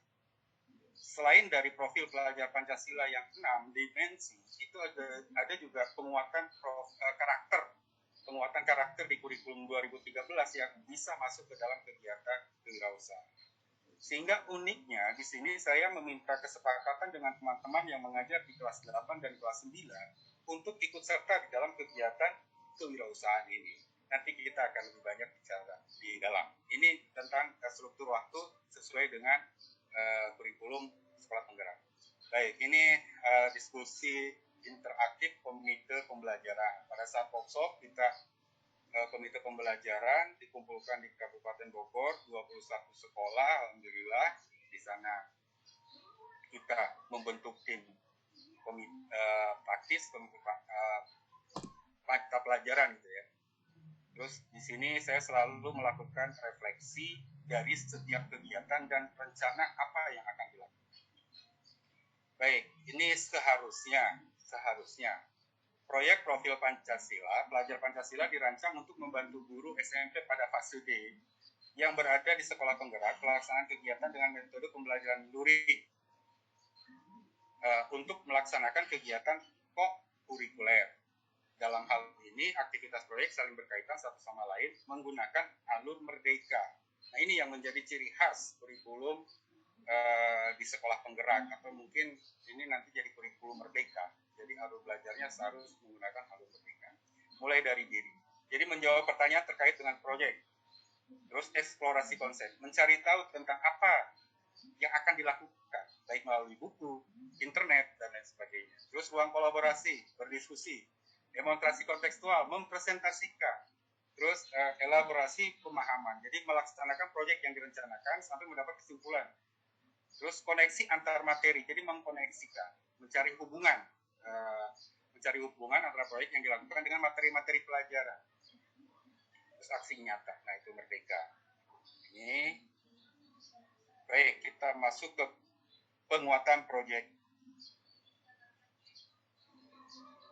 Selain dari profil pelajar Pancasila yang 6 dimensi, itu ada juga penguatan karakter di kurikulum 2013 yang bisa masuk ke dalam kegiatan kewirausahaan. Sehingga uniknya di sini saya meminta kesepakatan dengan teman-teman yang mengajar di kelas 8 dan kelas 9 untuk ikut serta di dalam kegiatan kewirausahaan ini. Nanti kita akan lebih banyak bicara di dalam. Ini tentang struktur waktu sesuai dengan kurikulum sekolah penggerak. Baik, ini diskusi interaktif komite pembelajaran. Pada saat workshop kita komite pembelajaran dikumpulkan di Kabupaten Bogor, 21 sekolah, alhamdulillah di sana kita membentuk tim praktis mata pelajaran gitu ya. Terus di sini saya selalu melakukan refleksi dari setiap kegiatan dan rencana apa yang akan dilakukan. Baik, ini seharusnya proyek profil Pancasila, pelajar Pancasila dirancang untuk membantu guru SMP pada fase D yang berada di sekolah penggerak pelaksanaan kegiatan dengan metode pembelajaran luring untuk melaksanakan kegiatan kurikuler. Dalam hal ini, aktivitas proyek saling berkaitan satu sama lain menggunakan alur merdeka. Nah, ini yang menjadi ciri khas kurikulum di sekolah penggerak, atau mungkin ini nanti jadi kurikulum merdeka. Jadi alur belajarnya harus menggunakan alur merdeka. Mulai dari diri. Jadi menjawab pertanyaan terkait dengan proyek. Terus eksplorasi konsep. Mencari tahu tentang apa yang akan dilakukan. Baik melalui buku, internet, dan lain sebagainya. Terus ruang kolaborasi, berdiskusi. Demonstrasi kontekstual, mempresentasikan. Terus elaborasi pemahaman. Jadi melaksanakan proyek yang direncanakan sampai mendapat kesimpulan. Terus koneksi antar materi. Jadi mengkoneksikan. Mencari hubungan antara proyek yang dilakukan dengan materi-materi pelajaran. Terus aksi nyata, nah itu merdeka. Ini baik, kita masuk ke penguatan proyek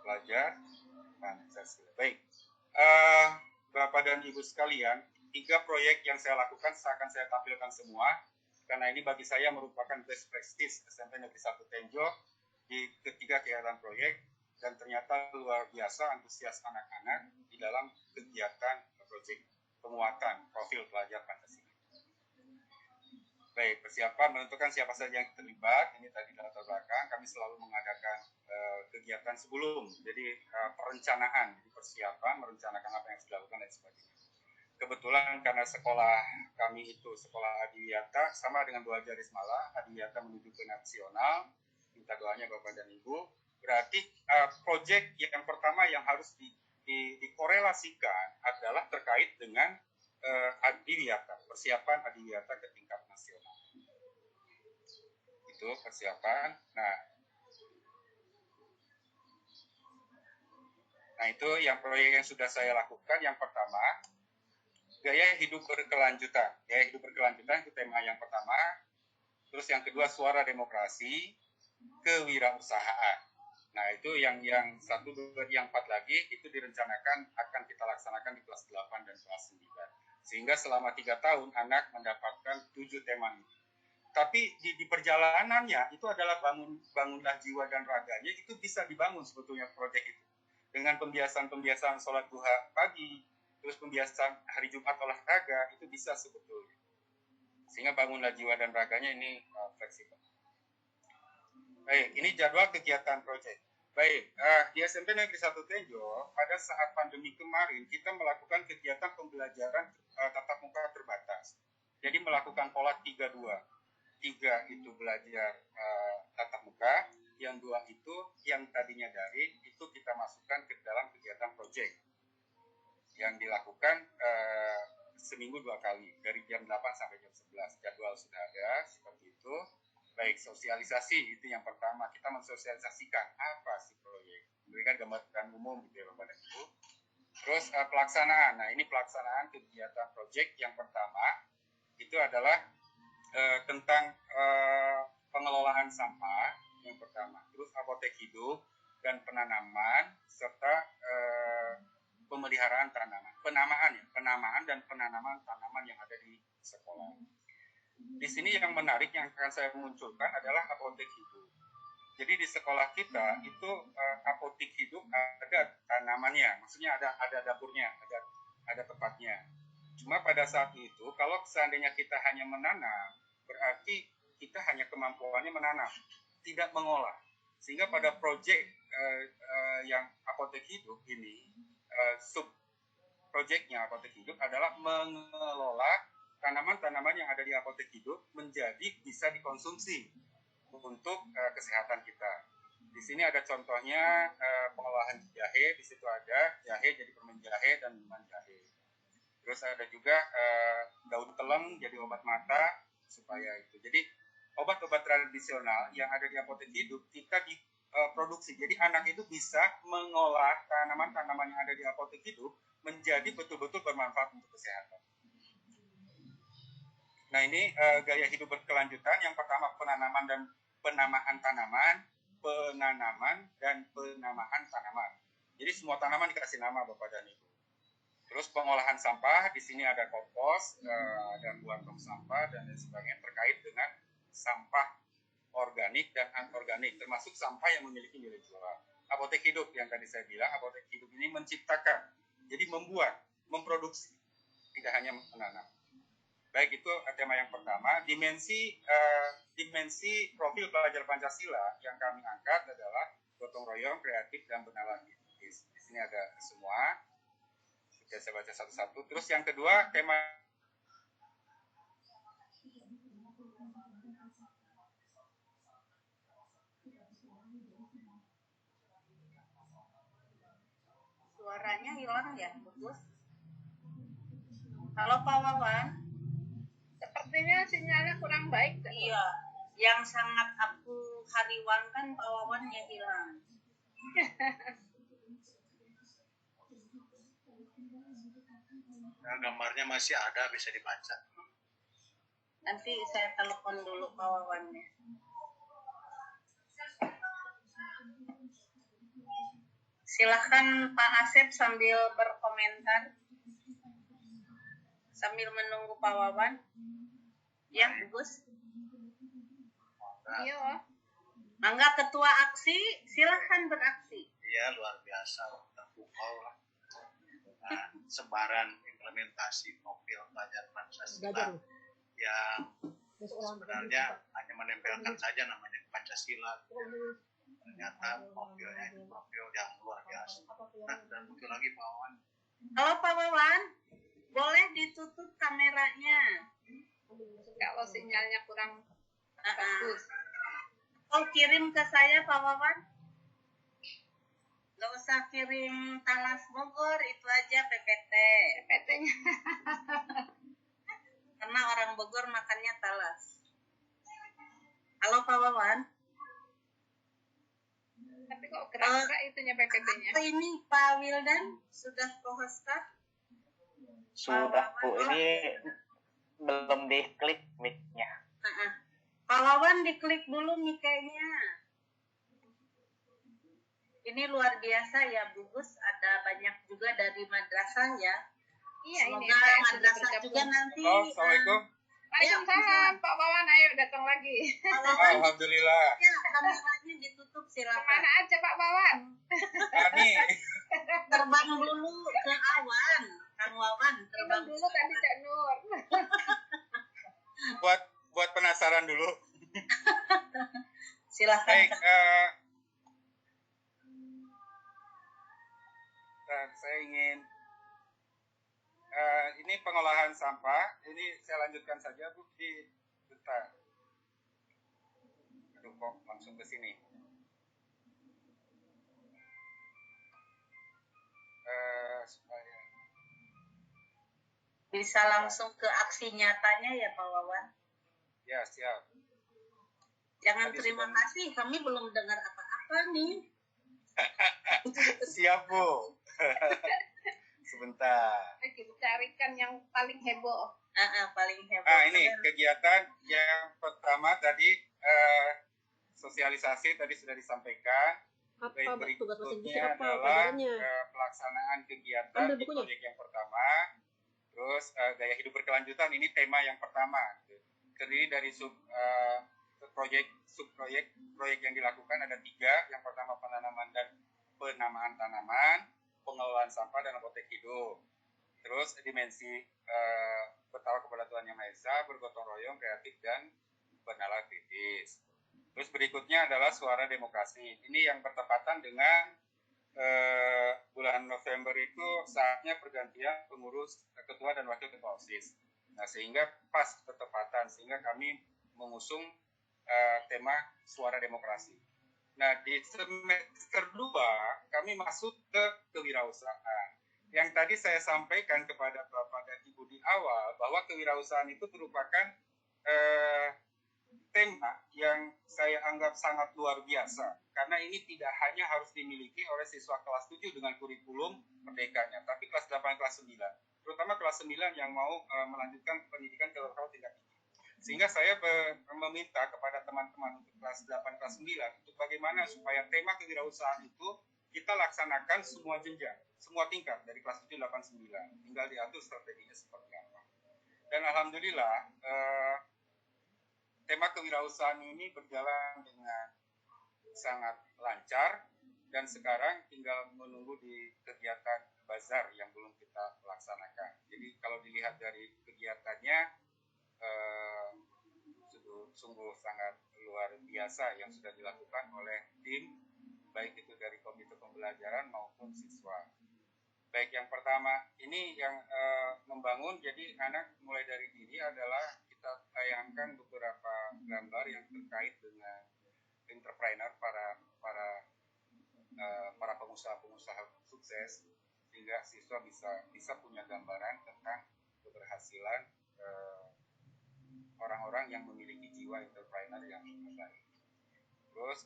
pelajar Pancasila. Baik, Bapak dan Ibu sekalian, 3 proyek yang saya lakukan akan saya tampilkan semua, karena ini bagi saya merupakan best practice SMP Negeri 1 Tenjo di ketiga kegiatan proyek, dan ternyata luar biasa antusias anak-anak di dalam kegiatan proyek penguatan profil pelajar Pancasila. Baik, persiapan menentukan siapa saja yang terlibat. Ini tadi latar belakang, kami selalu mengadakan kegiatan sebelum, jadi perencanaan, jadi persiapan, merencanakan apa yang harus dilakukan dan sebagainya. Kebetulan karena sekolah kami itu sekolah Adiwiyata, sama dengan Bu Haja Rismala, Adiwiyata menuju ke nasional, minta doanya Bapak dan Ibu. Berarti proyek yang pertama yang harus dikorelasikan adalah terkait dengan Adiwiyata, persiapan Adiwiyata ke tingkat nasional. Itu persiapan. Nah, Nah, itu yang proyek yang sudah saya lakukan. Yang pertama, gaya hidup berkelanjutan. Gaya hidup berkelanjutan itu tema yang pertama. Terus yang kedua, suara demokrasi, kewirausahaan. Nah, itu yang 1, 2, yang 4 lagi itu direncanakan akan kita laksanakan di kelas 8 dan kelas 9. Sehingga selama 3 tahun anak mendapatkan 7 tema ini. Tapi di perjalanannya itu adalah bangunlah jiwa dan raganya, itu bisa dibangun sebetulnya proyek itu. Dengan pembiasaan sholat duha pagi, terus pembiasaan hari Jumat olahraga, itu bisa sebetulnya. Sehingga bangunlah jiwa dan raganya ini fleksibel. Baik, ini jadwal kegiatan proyek. Baik, di SMP Negeri 1 Tenjo, pada saat pandemi kemarin, kita melakukan kegiatan pembelajaran tatap muka terbatas. Jadi melakukan pola 3-2. 3 itu belajar tatap muka, yang 2 itu yang tadinya daring, itu kita masukkan ke dalam kegiatan proyek yang dilakukan seminggu 2 kali, dari jam 8 sampai jam 11. Jadwal sudah ada, seperti itu. Baik, sosialisasi itu yang pertama, kita mensosialisasikan apa sih proyek, memberikan gambaran umum gitu ya Bapak dan Ibu. Terus pelaksanaan, nah ini pelaksanaan kegiatan proyek yang pertama itu adalah tentang pengelolaan sampah yang pertama, terus apotek hidup dan penanaman serta pemeliharaan tanaman, penamaan dan penanaman tanaman yang ada di sekolah. Di sini yang menarik yang akan saya munculkan adalah apotek hidup. Jadi di sekolah kita itu apotek hidup ada tanamannya, maksudnya ada dapurnya, ada tempatnya. Cuma pada saat itu kalau seandainya kita hanya menanam, berarti kita hanya kemampuannya menanam, tidak mengolah. Sehingga pada proyek yang apotek hidup ini, sub proyeknya apotek hidup adalah mengelola tanaman-tanaman yang ada di apotek hidup menjadi bisa dikonsumsi untuk kesehatan kita. Di sini ada contohnya pengolahan jahe, di situ ada jahe jadi permen jahe dan minuman jahe. Terus ada juga daun teleng jadi obat mata supaya itu. Jadi obat-obat tradisional yang ada di apotek hidup kita diproduksi. Jadi anak itu bisa mengolah tanaman-tanaman yang ada di apotek hidup menjadi betul-betul bermanfaat untuk kesehatan. Nah ini gaya hidup berkelanjutan. Yang pertama penanaman dan penamaan tanaman, Jadi semua tanaman dikasih nama Bapak dan Ibu. Terus pengolahan sampah, di sini ada kompos, ada buang tong sampah dan lain sebagainya terkait dengan sampah organik dan anorganik, termasuk sampah yang memiliki nilai jual. Apotek hidup yang tadi saya bilang, apotek hidup ini menciptakan, jadi membuat, memproduksi, tidak hanya menanam. Baik, itu tema yang pertama. Dimensi profil pelajar Pancasila yang kami angkat adalah gotong royong, kreatif, dan bernalargi. Di sini ada semua. Sudah saya baca satu-satu. Terus yang kedua, tema suaranya hilang ya, Bagus. Halo Pak Wawan. Sepertinya sinyalnya kurang baik. Iya, yang sangat aku hariwankan Pak Wawannya hilang. Nah, gambarnya masih ada, bisa dibaca. Nanti saya telepon dulu Pak Wawannya. Silahkan Pak Asep sambil berkomentar, sambil menunggu Pak Wawan. Ya, Bagus. Iya. Mangga Ketua Aksi, silahkan beraksi. Iya, luar biasa, terpukau lah. Nah, sebaran implementasi profil pelajar Pancasila yang sebenarnya hanya menempelkan saja namanya Pancasila. Ternyata profilnya itu profil yang luar biasa. Nah, dan muncul lagi Pak Wawan. Halo Pak Wawan, boleh ditutup kameranya. Kalau sinyalnya kurang bagus. Oh, kirim ke saya Pak Wawan. Gak usah kirim Talas Bogor, itu aja PPT. PPT-nya. Karena orang Bogor makannya Talas. Halo Pak Wawan. Tapi kok gerak-gerak itunya PPT-nya. Apa ini Pak Wildan sudah co-hostan? Sudah Bu, ini belum diklik mic-nya. Pak Wawan diklik dulu mic-nya. Ini luar biasa ya Bu Gus, ada banyak juga dari madrasah ya. Iya, ini Semoga saya sudah madrasah bergabung. juga nanti. Halo, Assalamualaikum. Waalaikumsalam, Pak Wawan, ayo datang lagi. Pak Wawan, Alhamdulillah. ya, kameranya ditutup silakan. Kemana aja Pak Wawan? Kami Terbang dulu ke awan, Kang Wawan terbang Terbang dulu tadi Cak Nur. buat penasaran dulu. Silakan. Baik, saya ingin ini pengolahan sampah. Ini saya lanjutkan saja Bu di bentar. Aduh kok langsung ke sini. Supaya Bisa langsung ke aksi nyatanya ya Pak Wawan. ya siap. Jangan Tadi terima sudah- kasih, kami belum dengar apa-apa nih. Siap Bu. Sebentar. Lagi carikan yang paling heboh. Paling hebat. Ini kegiatan yang pertama tadi sosialisasi tadi sudah disampaikan. Apa tugas masing-masing Berikutnya apa adalah pelajarannya? pelaksanaan kegiatan Ambil di bukunya. proyek yang pertama. Terus gaya hidup berkelanjutan ini tema yang pertama. Terdiri dari proyek yang dilakukan ada 3. Yang pertama penanaman dan penamaan tanaman, pengelolaan sampah dan apotek hidup. Terus dimensi bertawakal kepada Tuhan Yang Maha Esa, bergotong royong, kreatif dan bernalar kritis. Terus berikutnya adalah suara demokrasi. Ini yang bertepatan dengan bulan November itu saatnya pergantian pengurus ketua dan wakil ketua OSIS. Nah, sehingga pas bertepatan, sehingga kami mengusung tema suara demokrasi. Nah, di semester 2 kami masuk ke kewirausahaan. Yang tadi saya sampaikan kepada Bapak dan Ibu di awal bahwa kewirausahaan itu merupakan tema yang saya anggap sangat luar biasa. Karena ini tidak hanya harus dimiliki oleh siswa kelas 7 dengan kurikulum merdekanya, tapi kelas 8, kelas 9. Terutama kelas 9 yang mau melanjutkan pendidikan ke level tingkat tinggi. Sehingga saya meminta kepada teman-teman untuk kelas 8, kelas 9 untuk bagaimana supaya tema kewirausahaan itu kita laksanakan semua jenjang, semua tingkat dari kelas 7, 8, 9. Tinggal diatur strateginya seperti apa. Dan alhamdulillah tema kewirausahaan ini berjalan dengan sangat lancar dan sekarang tinggal menunggu di kegiatan bazar yang belum kita laksanakan. Jadi kalau dilihat dari kegiatannya sungguh sangat luar biasa yang sudah dilakukan oleh tim, baik itu dari komite pembelajaran maupun siswa. Baik, yang pertama ini yang membangun, jadi anak mulai dari dini adalah kita tayangkan beberapa gambar yang terkait dengan entrepreneur, para pengusaha-pengusaha sukses, sehingga siswa bisa punya gambaran tentang keberhasilan orang-orang yang memiliki jiwa entrepreneur yang baik. Terus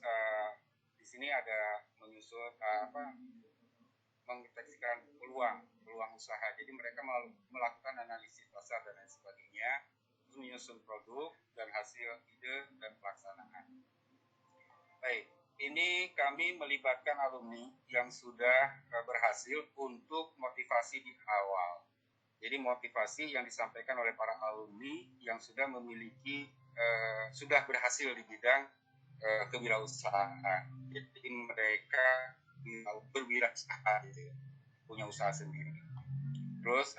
di sini ada menyusun mendeteksikan peluang usaha. Jadi mereka melakukan analisis pasar dan lain sebagainya, terus menyusun produk dan hasil ide dan pelaksanaan. Baik, ini kami melibatkan alumni yang sudah berhasil untuk motivasi di awal. Jadi motivasi yang disampaikan oleh para alumni yang sudah memiliki, sudah berhasil di bidang kewirausahaan. Jadi mereka berwirausaha, gitu, punya usaha sendiri. Terus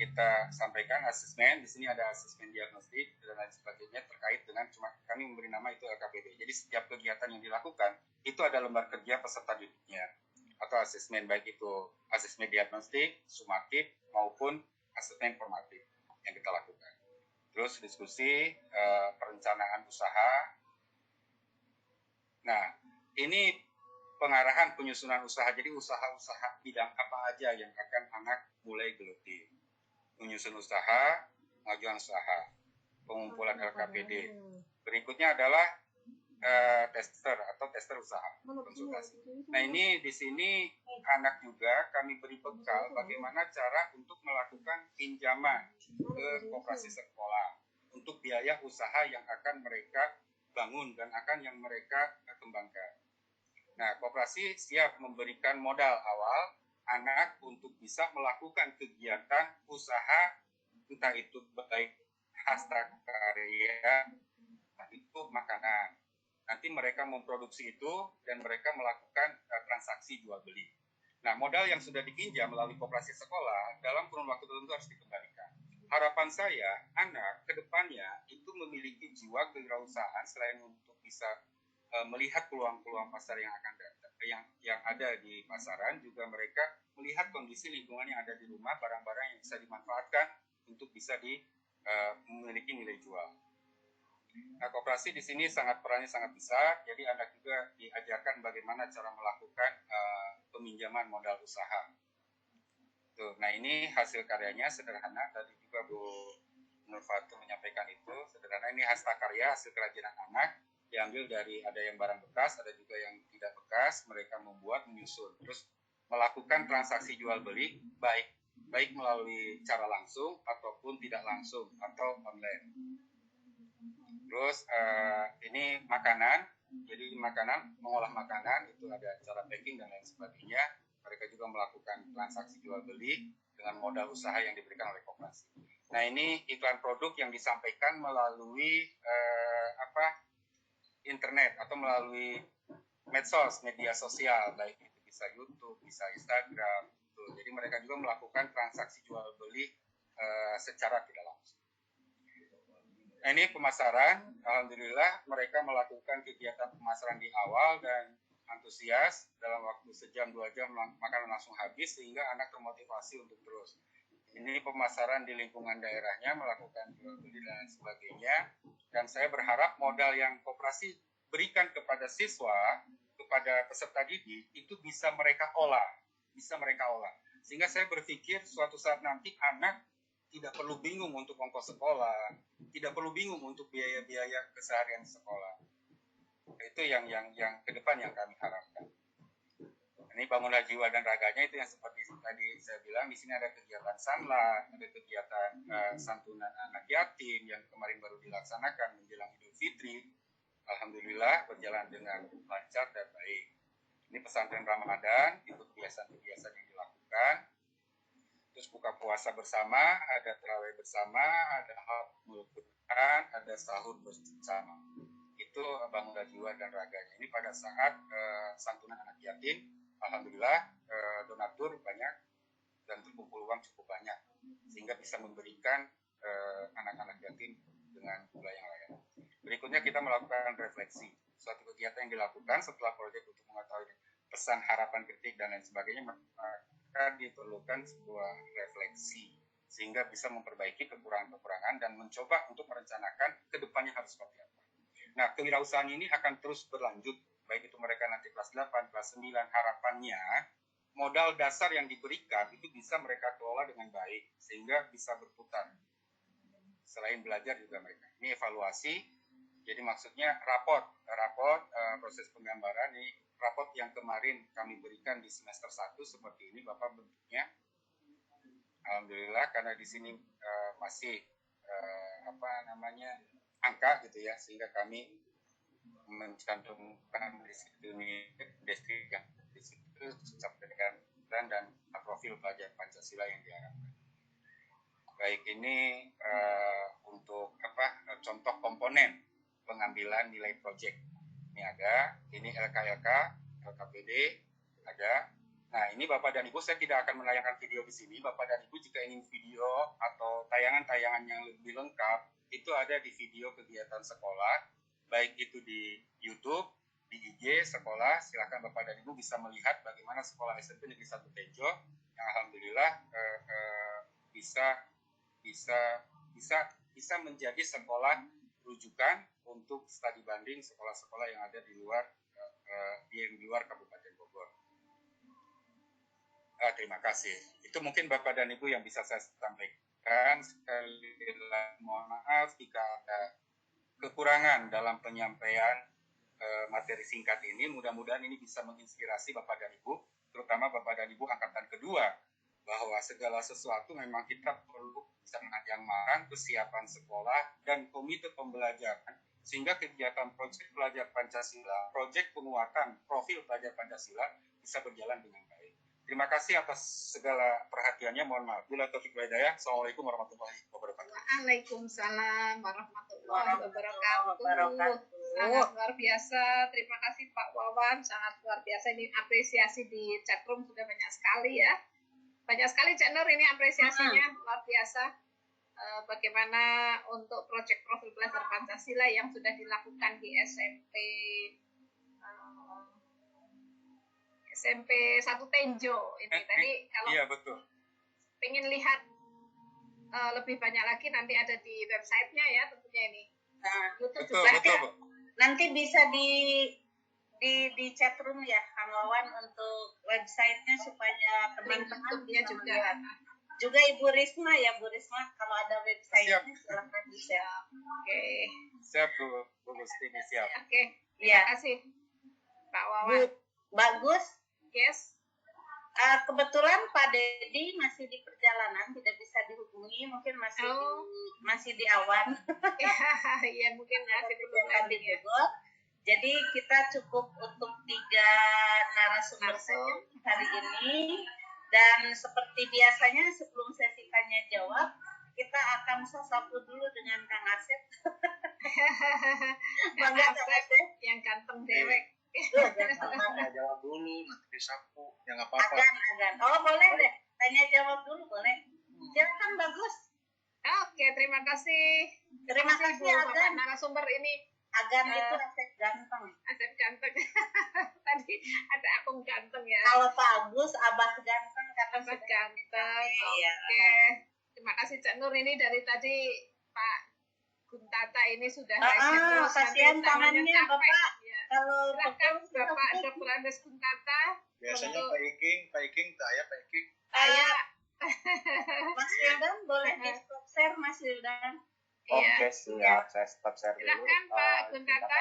kita sampaikan asesmen. Di sini ada asesmen diagnostik dan lain sebagainya terkait dengan, cuma kami memberi nama itu LKPD. Jadi setiap kegiatan yang dilakukan itu ada lembar kerja peserta didiknya atau asesmen, baik itu asesmen diagnostik, sumatif maupun asesmen formatif yang kita lakukan. Terus diskusi perencanaan usaha. Nah, ini pengarahan penyusunan usaha. Jadi usaha-usaha bidang apa aja yang akan anak mulai geluti. Menyusun usaha, pengajuan usaha, pengumpulan LKPD. Berikutnya adalah tester atau tester usaha konsultasi. Nah ini di sini anak juga kami beri bekal bagaimana cara untuk melakukan pinjaman ke koperasi sekolah untuk biaya usaha yang akan mereka bangun dan akan yang mereka kembangkan. Nah, koperasi siap memberikan modal awal anak untuk bisa melakukan kegiatan usaha, entah itu baik hasta karya, entah itu makanan. Nanti mereka memproduksi itu dan mereka melakukan transaksi jual beli. Nah, modal yang sudah dipinjam melalui koperasi sekolah dalam kurun waktu tertentu harus dikembalikan. Harapan saya, anak ke depannya itu memiliki jiwa kewirausahaan selain untuk bisa melihat peluang-peluang pasar yang akan datang, yang ada di pasaran, juga mereka melihat kondisi lingkungan yang ada di rumah, barang-barang yang bisa dimanfaatkan untuk bisa memiliki nilai jual. Nah, koperasi di sini perannya sangat besar, jadi anak juga diajarkan bagaimana cara melakukan peminjaman modal usaha. Tuh, nah ini hasil karyanya sederhana, tadi juga Bu Nurfatu menyampaikan itu, sederhana, ini hasta karya, hasil kerajinan anak, diambil dari ada yang barang bekas, ada juga yang tidak bekas, mereka membuat, menyusun, terus melakukan transaksi jual beli baik melalui cara langsung ataupun tidak langsung atau online. Terus ini makanan, jadi mengolah makanan itu ada cara packing dan lain sebagainya. Mereka juga melakukan transaksi jual beli dengan modal usaha yang diberikan oleh koperasi. Nah ini iklan produk yang disampaikan melalui internet atau melalui medsos, media sosial, baik itu bisa YouTube, bisa Instagram. Gitu. Jadi mereka juga melakukan transaksi jual beli secara tidak langsung. Nah, ini pemasaran, alhamdulillah mereka melakukan kegiatan pemasaran di awal dan antusias, dalam waktu sejam 2 jam makanan langsung habis sehingga anak termotivasi untuk terus. Ini pemasaran di lingkungan daerahnya, melakukan jual beli dan lain sebagainya. Dan saya berharap modal yang koperasi berikan kepada siswa, kepada peserta didik, itu bisa mereka olah. Sehingga saya berpikir suatu saat nanti anak tidak perlu bingung untuk ongkos sekolah, tidak perlu bingung untuk biaya-biaya keseharian sekolah. Itu yang ke depan yang kami harapkan. Ini bangunlah jiwa dan raganya itu yang seperti tadi saya bilang, di sini ada kegiatan sanlat, ada kegiatan santunan anak yatim yang kemarin baru dilaksanakan menjelang Idul Fitri. Alhamdulillah berjalan dengan lancar dan baik. Ini pesantren Ramadan, itu kebiasaan-kebiasaan yang dilakukan. Terus buka puasa bersama, ada tarawih bersama, ada haul Quran, ada sahur bersama. Itu bangunlah jiwa dan raganya. Ini pada saat santunan anak yatim. Alhamdulillah donatur banyak dan terkumpul uang cukup banyak sehingga bisa memberikan anak-anak yatim dengan jumlah yang layak. Berikutnya kita melakukan refleksi. Suatu kegiatan yang dilakukan setelah proyek untuk mengetahui pesan, harapan, kritik dan lain sebagainya, maka diperlukan sebuah refleksi sehingga bisa memperbaiki kekurangan-kekurangan dan mencoba untuk merencanakan ke depannya harus seperti apa. Nah, kewirausahaan ini akan terus berlanjut. Baik itu mereka nanti kelas 8, kelas 9, harapannya modal dasar yang diberikan itu bisa mereka kelola dengan baik sehingga bisa berputar. Selain belajar juga mereka. Ini evaluasi, jadi maksudnya raport proses penggambaran ini, raport yang kemarin kami berikan di semester 1 seperti ini Bapak bentuknya. Alhamdulillah karena di sini masih angka gitu ya, sehingga kami mencantumkan distrik yang di situ sampaikan dan profil pelajar Pancasila yang diharapkan. Baik, ini untuk contoh komponen pengambilan nilai proyek. Ini ada, ini LKLK, LKPD ada. Nah, ini Bapak dan Ibu, saya tidak akan menayangkan video di sini. Bapak dan Ibu jika ingin video atau tayangan-tayangan yang lebih lengkap, itu ada di video kegiatan sekolah. Baik itu di YouTube, di IG sekolah, silakan Bapak dan Ibu bisa melihat bagaimana sekolah SMP Negeri 1 Tejo yang alhamdulillah bisa menjadi sekolah rujukan untuk studi banding sekolah-sekolah yang ada di luar Kabupaten Bogor. Terima kasih. Itu mungkin Bapak dan Ibu yang bisa saya sampaikan. Sekali lagi mohon maaf jika ada kekurangan dalam penyampaian materi singkat ini. Mudah-mudahan ini bisa menginspirasi Bapak dan Ibu, terutama Bapak dan Ibu angkatan kedua, bahwa segala sesuatu memang kita perlu perencanaan yang matang, kesiapan sekolah, dan komite pembelajaran, sehingga kegiatan proyek pelajar Pancasila, proyek penguatan profil pelajar Pancasila bisa berjalan dengan baik. Terima kasih atas segala perhatiannya. Mohon maaf. Bila Taufik wa Hidayah. Assalamualaikum warahmatullahi wabarakatuh. Waalaikumsalam warahmatullahi wabarakatuh. Sangat luar biasa. Terima kasih Pak Wawan. Sangat luar biasa. Ini apresiasi di chatroom sudah banyak sekali ya. Banyak sekali Cak Nur ini apresiasinya luar biasa. Bagaimana untuk proyek profil pelajar Pancasila yang sudah dilakukan di SMP 1 Tenjo ini tadi. Kalau iya, betul. pengen lihat lebih banyak lagi nanti ada di websitenya ya tentunya ini. Nah, Betul, juga betul. nanti bisa di chat room ya Kang Wawan untuk websitenya supaya teman-teman bisa juga. melihat. Juga Ibu Risma ya, Bu Risma kalau ada websitenya silakan bisa. Oke. Siap, Bu Gustini, siap. Oke. Iya. Terima kasih Pak Wawan. Bagus. Yes. Kebetulan Pak Dedi masih di perjalanan, tidak bisa dihubungi, mungkin masih di awan. Iya, mungkin masih belum landing ya. Jadi kita cukup untuk 3 narasumber saja hari ini. Dan seperti biasanya sebelum sesi tanya jawab, kita akan sasapu dulu dengan Kang Asep. Kang Asep yang ganteng dewek. Tanya jawab dulu, nanti disapu, ya nggak apa-apa. Agan. Oh boleh deh, tanya jawab dulu boleh. Silakan Bagus. Oke, terima kasih. Terima kasih Bapak Agan. narasumber ini. Agan itu Asep ganteng. Asep ganteng. Tadi ada akun ganteng ya. Kalau Pak Agus, Abah ganteng karena Abah sudah ganteng. Iya. Oke. Terima kasih Cak Nur ini dari tadi Pak Guntata ini sudah terus kasihan nanti tangannya tangannya capek. Bapak. Ya. Kalau Silakan Bapak Dr. Andes Guntata. Biasanya untuk- Pak Iking, saya Pak Iking. Mas Wildan boleh di stop share Mas Wildan. Oke, siap. Saya stop share dulu. Silakan Pak Guntata.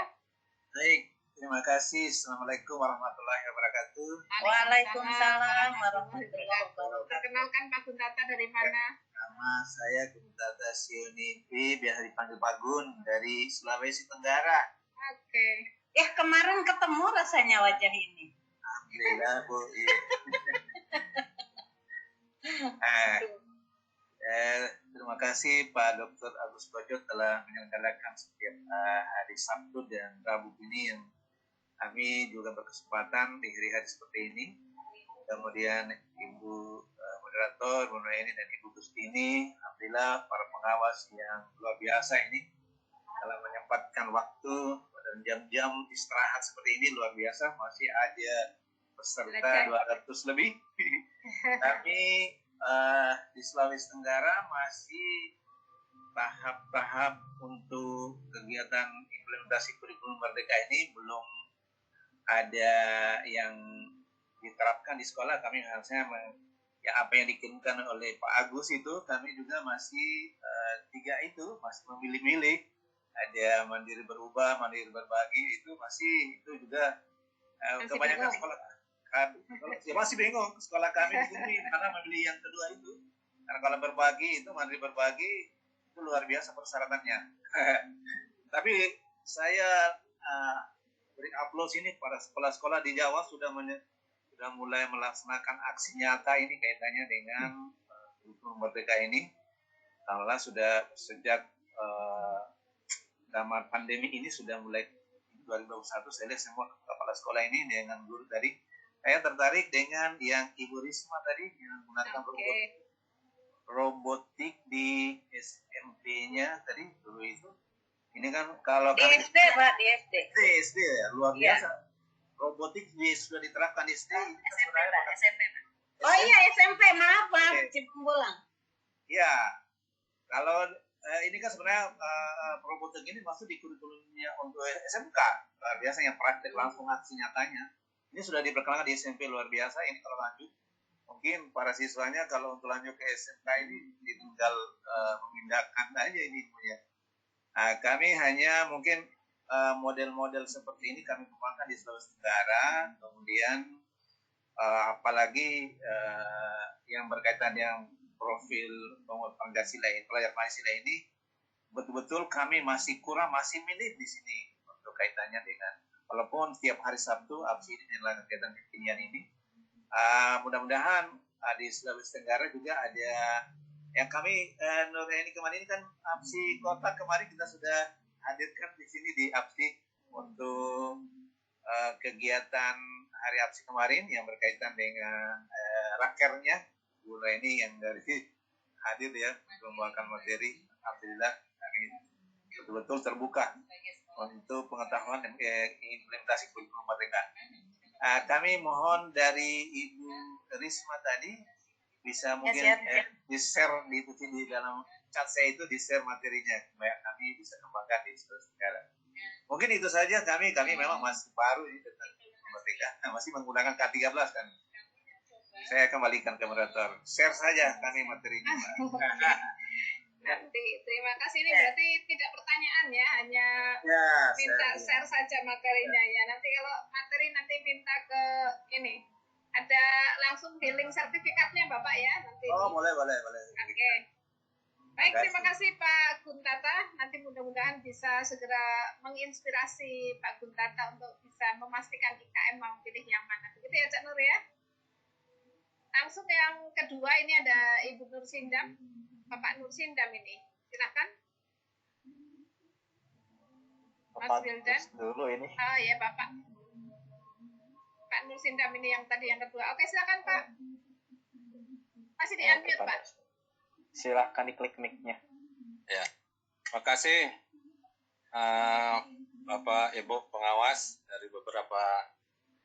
Baik, terima kasih. Assalamualaikum warahmatullahi wabarakatuh. Waalaikumsalam warahmatullahi wabarakatuh. Perkenalkan Pak Guntata dari mana? Nama saya Guntata Sioni B, biasa dipanggil Pak Gun, dari Sulawesi Tenggara. Oke. Kemarin ketemu rasanya wajah ini. Alhamdulillah, Bu. Terima kasih Pak Dr. Agus Koco telah menyelenggarakan setiap hari Sabtu dan Rabu ini yang kami juga berkesempatan di hari-hari seperti ini. Kemudian Ibu moderator, Bu Noeni dan Ibu Gustini, alhamdulillah para pengawas yang luar biasa ini telah menyempatkan waktu dan jam-jam istirahat seperti ini luar biasa, masih ada peserta 200 lebih. Kami di Sulawesi Tenggara masih tahap-tahap untuk kegiatan implementasi kurikulum Merdeka ini belum ada yang diterapkan di sekolah. Kami harusnya ya apa yang dikirimkan oleh Pak Agus itu kami juga masih 3 itu masih memilih-milih, ada mandiri berubah, mandiri berbagi, itu juga kebanyakan bingung. Sekolah ya masih bingung sekolah kami di sini karena memilih yang kedua itu, karena kalau berbagi itu mandiri berbagi itu luar biasa persyaratannya. Tapi saya beri aplaus ini pada sekolah-sekolah di Jawa sudah mulai melaksanakan aksi nyata ini kaitannya dengan kurikulum Merdeka ini. Alhamdulillah sudah sejak zaman pandemi ini sudah mulai 2021 saya lihat semua kepala sekolah ini dengan guru tadi. Saya tertarik dengan yang Ibu Risma tadi yang menggunakan robotik di SMP-nya tadi dulu itu. Ini kan kalau di SD Pak, di SD ya, luar biasa. Ya. Robotik sudah diterapkan di SD. SMP Pak, SMP. Oh iya SMP, maaf Pak, Cipembulang. Ya, kalau ini kan sebenarnya robotik ini masuk di kurikulumnya untuk SMK. Luar biasa yang praktek langsung aksi nyatanya. Ini sudah diperkenalkan di SMP luar biasa. Ini kalau lanjut, mungkin para siswanya kalau untuk lanjut ke SMK ini tinggal memindahkan aja ini punya. Kami hanya mungkin model-model seperti ini kami kembangkan di Sulawesi Tenggara. Kemudian apalagi yang berkaitan dengan profil Pancasila ini, pelajar Pancasila ini, betul-betul kami masih minim di sini untuk kaitannya dengan, walaupun setiap hari Sabtu APSI ini adalah kegiatan kekinian ini. Mudah-mudahan di Sulawesi Tenggara juga ada yang kami ini kemarin ini kan APSI kota kemarin kita sudah hadirkan di sini di APSI untuk kegiatan hari APSI kemarin yang berkaitan dengan rakernya Bu Reni yang dari hadir ya untuk membawakan materi. Alhamdulillah kami betul-betul terbuka untuk pengetahuan dan implementasi kurikulum merdeka. Kami mohon dari Ibu Risma tadi bisa mungkin di-share di dalam chat saya itu, di-share materinya supaya kami bisa kembangkan di Sulawesi Tenggara. Mungkin itu saja, kami memang masih baru ini tentang merdeka, masih menggunakan K13 kan. Saya kembalikan ke moderator. Share saja kami materinya. Nanti terima kasih, ini berarti tidak pertanyaan ya, hanya minta share saja materinya ya. Nanti kalau materi nanti minta ke ini, ada langsung di link sertifikatnya Bapak ya nanti. Oh boleh. Oke. Baik, terima kasih Pak Guntata. Nanti mudah-mudahan bisa segera menginspirasi Pak Guntata untuk bisa memastikan IKM mau pilih yang mana. Begitu ya Cak Nur ya. Langsung yang kedua ini ada Ibu Nur Sindam, Bapak Nur Sindam ini. Silakan. Mas Wildan. Dulu ini. Oh ya Bapak. Pak Nur Sindam ini yang tadi yang kedua. Oke, silakan Pak. Masih di-unmute Pak. Silakan diklik mic-nya. Ya, terima kasih Bapak Ibu pengawas dari beberapa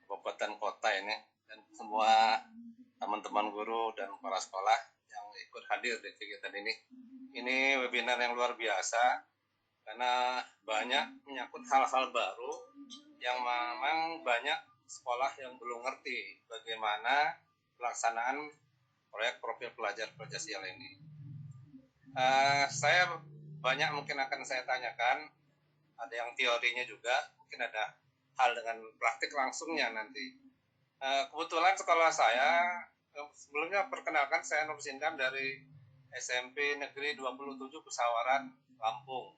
kabupaten kota ini dan semua teman-teman guru dan para sekolah yang ikut hadir di kegiatan ini. Ini webinar yang luar biasa karena banyak menyangkut hal-hal baru yang memang banyak sekolah yang belum ngerti bagaimana pelaksanaan proyek profil pelajar Pancasila ini. Saya banyak mungkin akan saya tanyakan, ada yang teorinya juga, mungkin ada hal dengan praktik langsungnya nanti. Kebetulan sekolah saya, sebelumnya perkenalkan saya Nur Sindam dari SMP Negeri 27 Pesawaran, Lampung.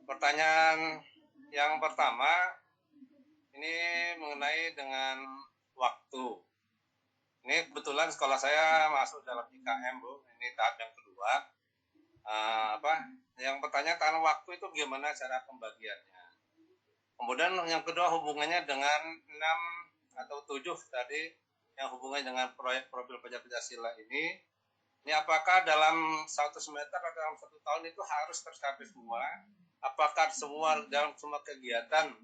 Pertanyaan yang pertama, ini mengenai dengan waktu. Ini kebetulan sekolah saya masuk dalam IKM, Bu. Ini tahap yang kedua. Yang pertanyaan waktu itu gimana cara pembagiannya. Kemudian yang kedua hubungannya dengan 6 atau 7 tadi, yang hubungannya dengan proyek profil pelajar Pancasila ini. Ini apakah dalam 1 semester atau dalam 1 tahun itu harus tercapai semua? Apakah dalam semua kegiatan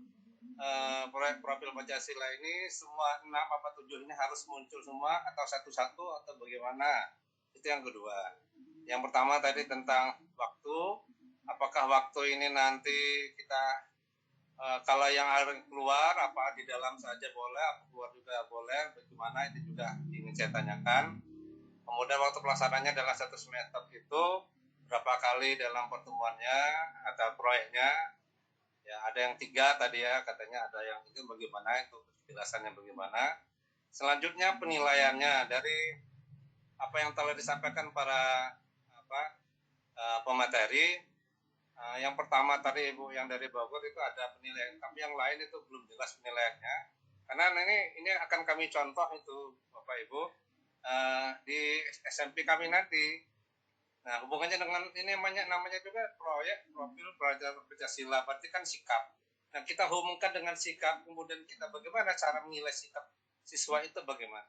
proyek profil Pancasila ini semua 6 apa 7 ini harus muncul semua atau satu-satu atau bagaimana? Itu yang kedua. Yang pertama tadi tentang waktu, apakah waktu ini nanti kita kalau yang harus keluar apa di dalam saja boleh, apa keluar juga boleh, bagaimana itu juga ingin saya tanyakan. Kemudian waktu pelaksananya dalam 1 semester itu berapa kali dalam pertemuannya atau proyeknya? Ya, ada yang 3 tadi ya, katanya ada yang itu bagaimana, itu penjelasannya bagaimana. Selanjutnya penilaiannya dari apa yang telah disampaikan para pemateri. Yang pertama tadi Ibu yang dari Bogor itu ada penilaian, tapi yang lain itu belum jelas penilaiannya. Karena ini akan kami contoh itu Bapak Ibu di SMP kami nanti. Nah, hubungannya dengan ini namanya juga proyek profil pelajar Pancasila, berarti kan sikap. Nah, kita hubungkan dengan sikap, kemudian kita bagaimana cara menilai sikap siswa itu bagaimana.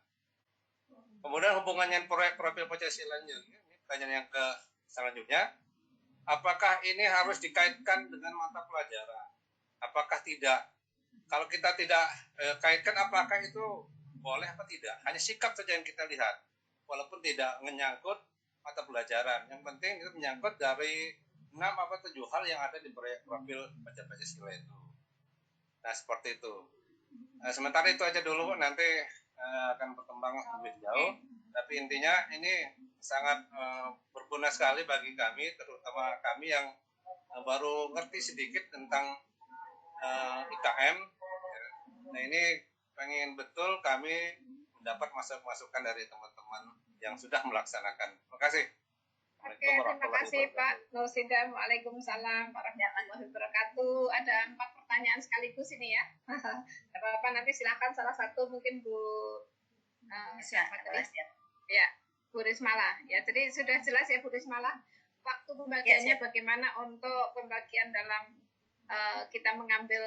Kemudian hubungannya proyek profil Pancasila ini pertanyaan yang selanjutnya, apakah ini harus dikaitkan dengan mata pelajaran? Apakah tidak? Kalau kita tidak kaitkan, apakah itu boleh apa tidak? Hanya sikap saja yang kita lihat, walaupun tidak menyangkut mata pelajaran. Yang penting itu menyangkut dari 6 apa 7 hal yang ada di proyek profil pelajar Pancasila itu. Nah, seperti itu. Sementara itu aja dulu, nanti akan berkembang lebih jauh. Tapi intinya ini sangat berguna sekali bagi kami, terutama kami yang baru ngerti sedikit tentang IKM. Nah ini pengen betul kami mendapat masukan dari teman-teman yang sudah melaksanakan. Terima kasih. Oke, terima kasih Pak Nur Sidam. Waalaikumsalam warahmatullahi wabarakatuh. Ada 4 pertanyaan sekaligus ini ya. Tidak apa-apa, nanti silakan salah satu mungkin Bu siapa tadi? Ya, Bu Rismala. Ya, jadi sudah jelas ya Bu Rismala. Waktu pembagiannya bagaimana untuk pembagian dalam kita mengambil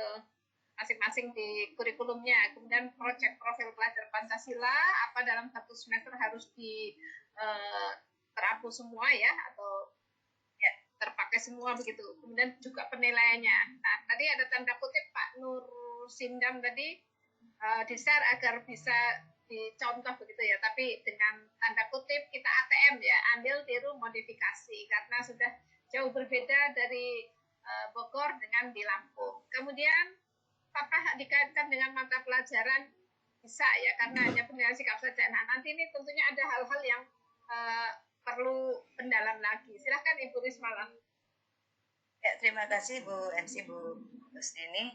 masing-masing di kurikulumnya. Kemudian proyek profil pelajar Pancasila apa dalam 1 semester harus di terhapus semua ya atau ya, terpakai semua begitu. Kemudian juga penilaiannya. Nah, tadi ada tanda kutip Pak Nur Sindam tadi di-share agar bisa dicontoh begitu ya. Tapi dengan tanda kutip kita ATM ya, ambil tiru modifikasi karena sudah jauh berbeda dari Bogor dengan di Lampung. Kemudian apakah dikaitkan dengan mata pelajaran bisa ya karena hanya penilaian sikap saja. Nah, nanti ini tentunya ada hal-hal yang perlu pendalam lagi. Silahkan Ibu Rismala. Ya, terima kasih Bu MC Bu Rustini.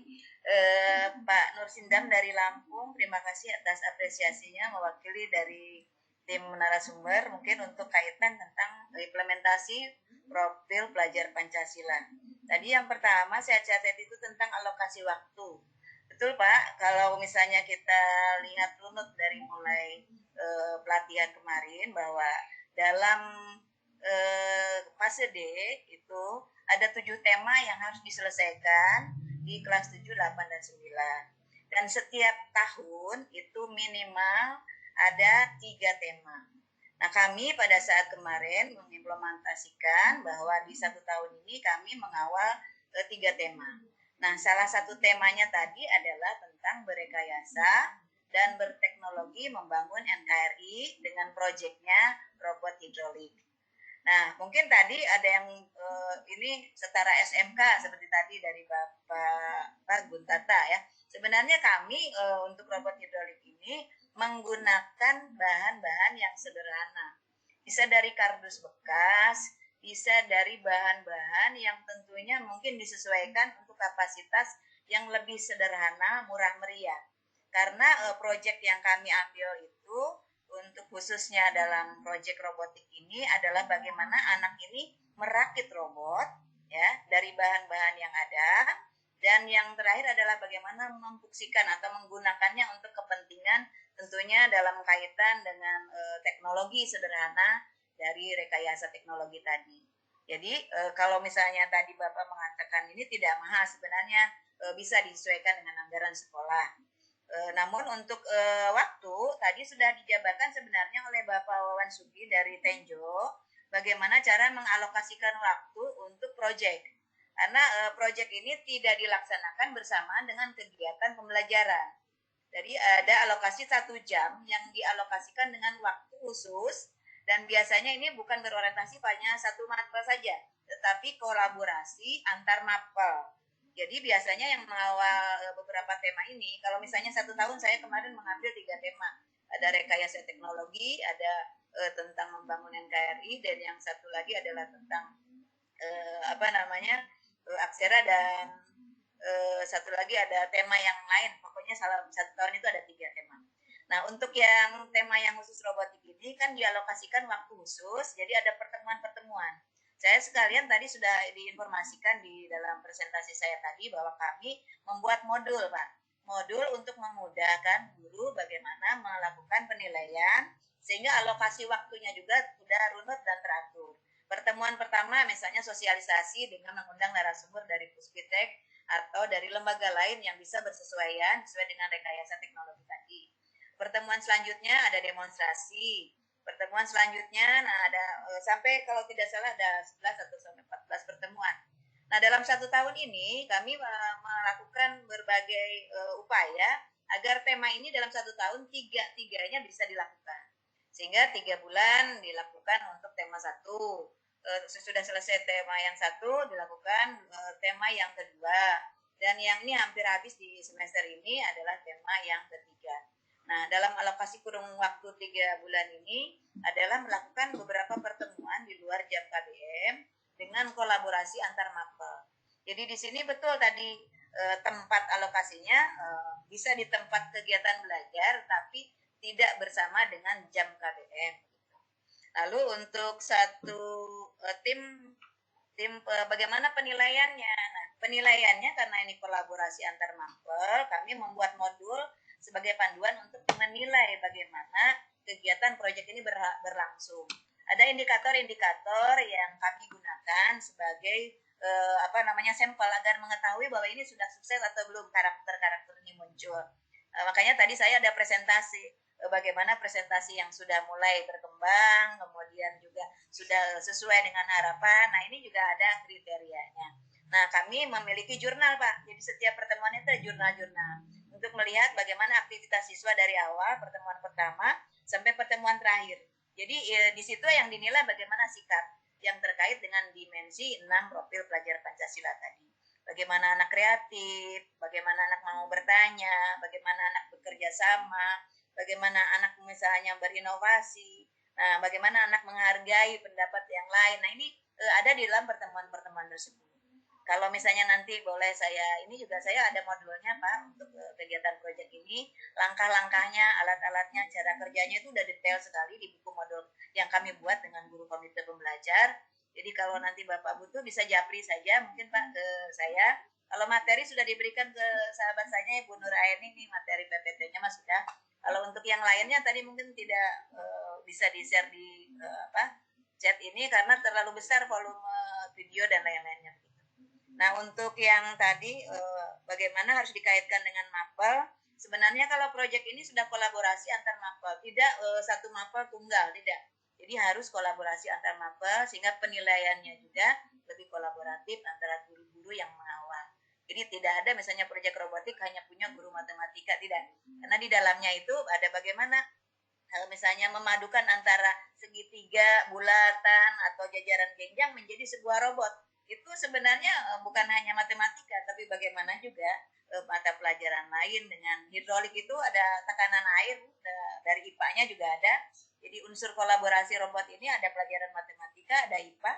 Pak Nur Sindam dari Lampung, terima kasih atas apresiasinya mewakili dari tim narasumber mungkin untuk kaitan tentang implementasi profil pelajar Pancasila. Tadi yang pertama saya catat itu tentang alokasi waktu. Betul Pak, kalau misalnya kita lihat runut dari mulai pelatihan kemarin bahwa dalam fase D itu ada 7 tema yang harus diselesaikan di kelas 7, 8, dan 9. Dan setiap tahun itu minimal ada 3 tema. Nah kami pada saat kemarin mengimplementasikan bahwa di 1 tahun ini kami mengawal 3 tema. Nah salah satu temanya tadi adalah tentang berekayasa dan berteknologi membangun NKRI dengan proyeknya robot hidrolik. Nah, mungkin tadi ada yang ini setara SMK seperti tadi dari Bapak Guntata ya. Sebenarnya kami untuk robot hidrolik ini menggunakan bahan-bahan yang sederhana. Bisa dari kardus bekas, bisa dari bahan-bahan yang tentunya mungkin disesuaikan untuk kapasitas yang lebih sederhana, murah meriah. Karena proyek yang kami ambil itu untuk khususnya dalam proyek robotik ini adalah bagaimana anak ini merakit robot ya dari bahan-bahan yang ada, dan yang terakhir adalah bagaimana memfungsikan atau menggunakannya untuk kepentingan tentunya dalam kaitan dengan teknologi sederhana dari rekayasa teknologi tadi. Jadi kalau misalnya tadi Bapak mengatakan ini tidak mahal, sebenarnya bisa disesuaikan dengan anggaran sekolah. Namun untuk waktu tadi sudah dijabarkan sebenarnya oleh Bapak Wawan Sugi dari Tenjo bagaimana cara mengalokasikan waktu untuk proyek. Karena proyek ini tidak dilaksanakan bersamaan dengan kegiatan pembelajaran. Jadi ada alokasi 1 jam yang dialokasikan dengan waktu khusus, dan biasanya ini bukan berorientasi pada 1 mapel saja, tetapi kolaborasi antar mapel. Jadi biasanya yang mengawal beberapa tema ini, kalau misalnya 1 tahun saya kemarin mengambil 3 tema. Ada rekayasa teknologi, ada tentang membangun NKRI, dan yang satu lagi adalah tentang Aksara, dan satu lagi ada tema yang lain. Pokoknya 1 tahun itu ada 3 tema. Nah untuk yang tema yang khusus robotik ini kan dialokasikan waktu khusus, jadi ada pertemuan-pertemuan. Saya sekalian tadi sudah diinformasikan di dalam presentasi saya tadi bahwa kami membuat modul, Pak. Modul untuk memudahkan guru bagaimana melakukan penilaian, sehingga alokasi waktunya juga sudah runut dan teratur. Pertemuan pertama misalnya sosialisasi dengan mengundang narasumber dari Puspitek atau dari lembaga lain yang bisa bersesuaian sesuai dengan rekayasa teknologi tadi. Pertemuan selanjutnya ada demonstrasi. Pertemuan selanjutnya, nah ada sampai kalau tidak salah ada 11 atau sampai 14 pertemuan. Nah dalam 1 tahun ini kami melakukan berbagai upaya agar tema ini dalam 1 tahun 3-tiganya bisa dilakukan. Sehingga 3 bulan dilakukan untuk tema 1. Sudah selesai tema yang 1 dilakukan tema yang kedua. Dan yang ini hampir habis di semester ini adalah tema yang ketiga. Nah, dalam alokasi kurun waktu 3 bulan ini adalah melakukan beberapa pertemuan di luar jam KBM dengan kolaborasi antar mapel. Jadi di sini betul tadi tempat alokasinya bisa di tempat kegiatan belajar, tapi tidak bersama dengan jam KBM. Lalu untuk satu tim bagaimana penilaiannya? Nah, penilaiannya karena ini kolaborasi antar mapel, kami membuat modul sebagai panduan untuk menilai bagaimana kegiatan proyek ini berlangsung. Ada indikator-indikator yang kami gunakan sebagai sampel agar mengetahui bahwa ini sudah sukses atau belum, karakter-karakter ini muncul. Makanya tadi saya ada presentasi bagaimana presentasi yang sudah mulai berkembang, kemudian juga sudah sesuai dengan harapan. Nah, ini juga ada kriterianya. Nah, kami memiliki jurnal, Pak. Jadi setiap pertemuan itu ada jurnal-jurnal untuk melihat bagaimana aktivitas siswa dari awal pertemuan pertama sampai pertemuan terakhir. Jadi di situ yang dinilai bagaimana sikap yang terkait dengan dimensi 6 profil pelajar Pancasila tadi. Bagaimana anak kreatif, bagaimana anak mau bertanya, bagaimana anak bekerja sama, bagaimana anak misalnya berinovasi, nah bagaimana anak menghargai pendapat yang lain. Nah ini ada di dalam pertemuan-pertemuan tersebut. Kalau misalnya nanti boleh ini juga saya ada modulnya Pak untuk kegiatan proyek ini, langkah-langkahnya, alat-alatnya, cara kerjanya itu udah detail sekali di buku modul yang kami buat dengan guru komite pembelajar. Jadi kalau nanti Bapak butuh bisa japri saja mungkin Pak ke saya. Kalau materi sudah diberikan ke sahabat saya Ibu Nur Aini, nih materi PPT-nya Mas sudah. Kalau untuk yang lainnya tadi mungkin tidak bisa di-share di chat ini karena terlalu besar volume video dan lain-lainnya. Nah, untuk yang tadi bagaimana harus dikaitkan dengan mapel, sebenarnya kalau proyek ini sudah kolaborasi antar mapel, tidak satu mapel tunggal, tidak. Jadi harus kolaborasi antar mapel sehingga penilaiannya juga lebih kolaboratif antara guru-guru yang mengawal. Jadi tidak ada misalnya proyek robotik hanya punya guru matematika, tidak. Karena di dalamnya itu ada bagaimana misalnya memadukan antara segitiga, bulatan, atau jajaran genjang menjadi sebuah robot. Itu sebenarnya bukan hanya matematika, tapi bagaimana juga mata pelajaran lain dengan hidrolik itu ada tekanan air, dari IPA-nya juga ada. Jadi unsur kolaborasi robot ini ada pelajaran matematika, ada IPA,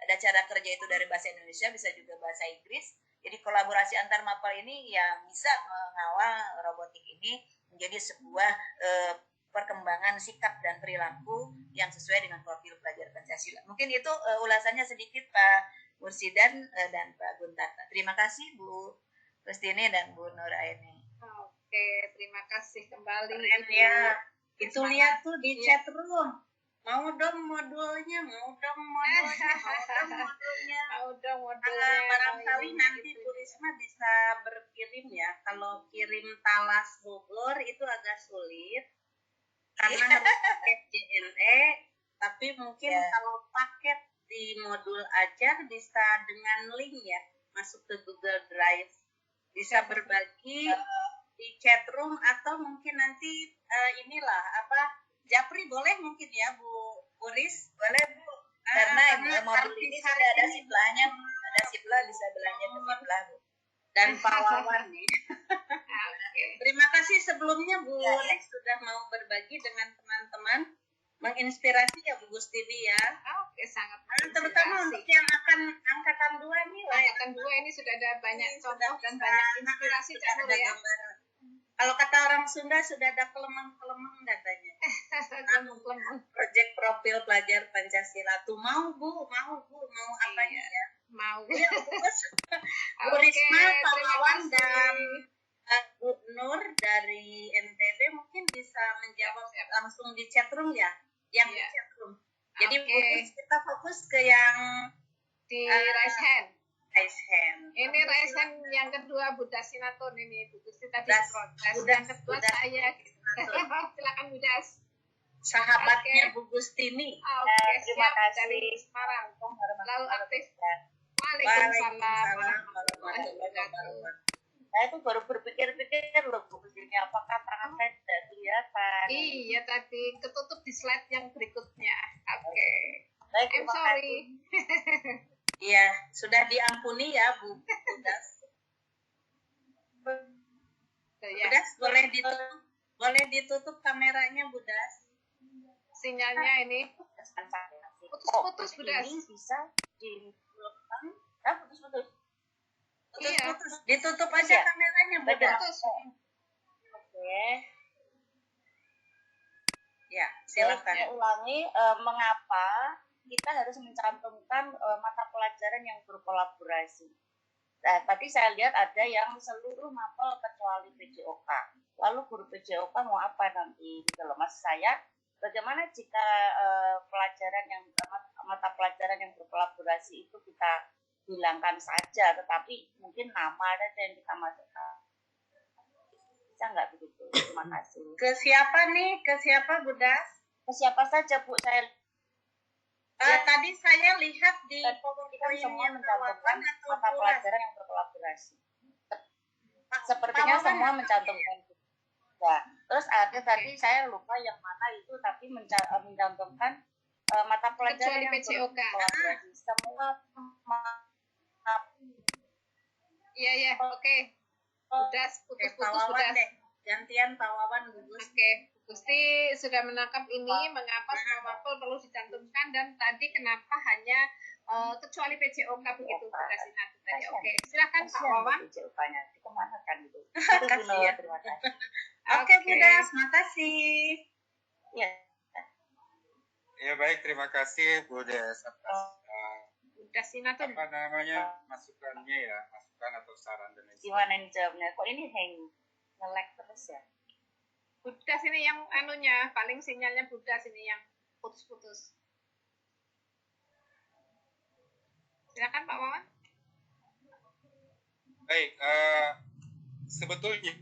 ada cara kerja itu dari bahasa Indonesia, bisa juga bahasa Inggris. Jadi kolaborasi antar mapel ini yang bisa mengawal robotik ini menjadi sebuah perkembangan sikap dan perilaku yang sesuai dengan profil pelajar Pancasila. Mungkin itu ulasannya sedikit Pak Mursidan dan Pak Guntata. Terima kasih Bu Rustini dan Bu Nur Aini. Oke, terima kasih kembali. Keren ya. Itu lihat tuh di chat room. Mau dong modulnya. Barangkali nanti Bu Risma bisa berkirim ya. Kalau kirim talas Bogor itu agak sulit karena harus paket JNE. Tapi mungkin kalau paket di modul aja bisa dengan link ya, masuk ke Google Drive, bisa berbagi di chat room atau mungkin nanti Japri boleh mungkin ya Bu Riz? Boleh Bu, karena modul ini sudah ada siplahnya, bisa belanja ke siplah Bu. Dan Pak Wawan nih. Terima kasih sebelumnya Bu Riz sudah mau berbagi dengan teman-teman. Menginspirasi ya Bu Gustivi ya. Oke, sangat terutama untuk yang akan angkatan 2 nih. Angkatan 2 ini sudah ada banyak contoh dan banyak inspirasi Cak Nur ya. Kalau kata orang Sunda sudah ada kelemang-kelemang katanya. Proyek profil pelajar Pancasila tuh mau apanya ya? Mau. Bu Risma, Pak Wawan dan Bu Nur dari NTB mungkin bisa menjawab langsung di chat room ya. Yang di chat room. Jadi kita fokus ke yang di raise hand. Ini Ini raise hand yang kedua Bu Dasinatun ini Bu Gusti tadi protes. Yang kedua saya. Silakan Bu Das. Sahabatnya Bu Gustini. Terima kasih dari Semarang. Lalu aktif. Waalaikumsalam warahmatullahi wabarakatuh. Saya tuh baru berpikir-pikir loh Bu Gustini, apakah tangan saya tidak kelihatan? Iya tadi ketutup di slide yang berikutnya. Baik, I'm sorry. Iya, sudah diampuni ya Bu Das. Das boleh ditutup kameranya Bu Das. Sinyalnya ini putus-putus Bu Das. Ini bisa di putus-putus. Iya. Ditutup aja Ya? kameranya, Bunda. Putus. Oke. Ya, Saya silakan. ulangi, mengapa kita harus mencantumkan mata pelajaran yang berkolaborasi. Nah, tadi saya lihat ada yang seluruh mapel kecuali PJOK. Lalu guru PJOK mau apa nanti? Gitu loh, Mas saya. Bagaimana jika pelajaran yang mata pelajaran yang berkolaborasi itu kita hilangkan saja, tetapi mungkin nama saja yang kita masukkan. Bisa nggak begitu? Terima kasih. Ke siapa nih? Ke siapa, Bunda? Ke siapa saja, Bu? Saya Tadi saya lihat di kita PowerPoint semua yang mencantumkan Pawawan atau mata Buras? pelajaran yang berkolaborasi. Sepertinya Pawawan semua apa? mencantumkan. Ya. Terus ada tadi saya lupa yang mana itu, tapi mencantumkan mata pelajaran Kecuali yang PJOK. berkolaborasi. Semua Iya, ya. Oke. Udah Oke, putus-putus Pawawan sudah. deh. Gantian Pawawan, Gugus. Oke, Gusti sudah menangkap ini, mengapa semua mapel perlu dicantumkan, dan tadi kenapa hanya kecuali PJOK begitu, Bunda Sinatu tadi. Oke, silakan Pak Wawan. PJOK-nya kemana kan itu? Kasihan. Terima kasih. Oke, Budas, makasih. Ya. Ya baik, terima kasih Bu Des atas Bunda Sinatu. apa namanya masukannya ya, masukan atau saran dan lain sebagainya. Gimana nih jawabnya? Kok ini nge-lag terus ya? Budas ini yang anunya, paling sinyalnya Budas ini yang putus-putus. Silakan Pak Wawan. Baik, sebetulnya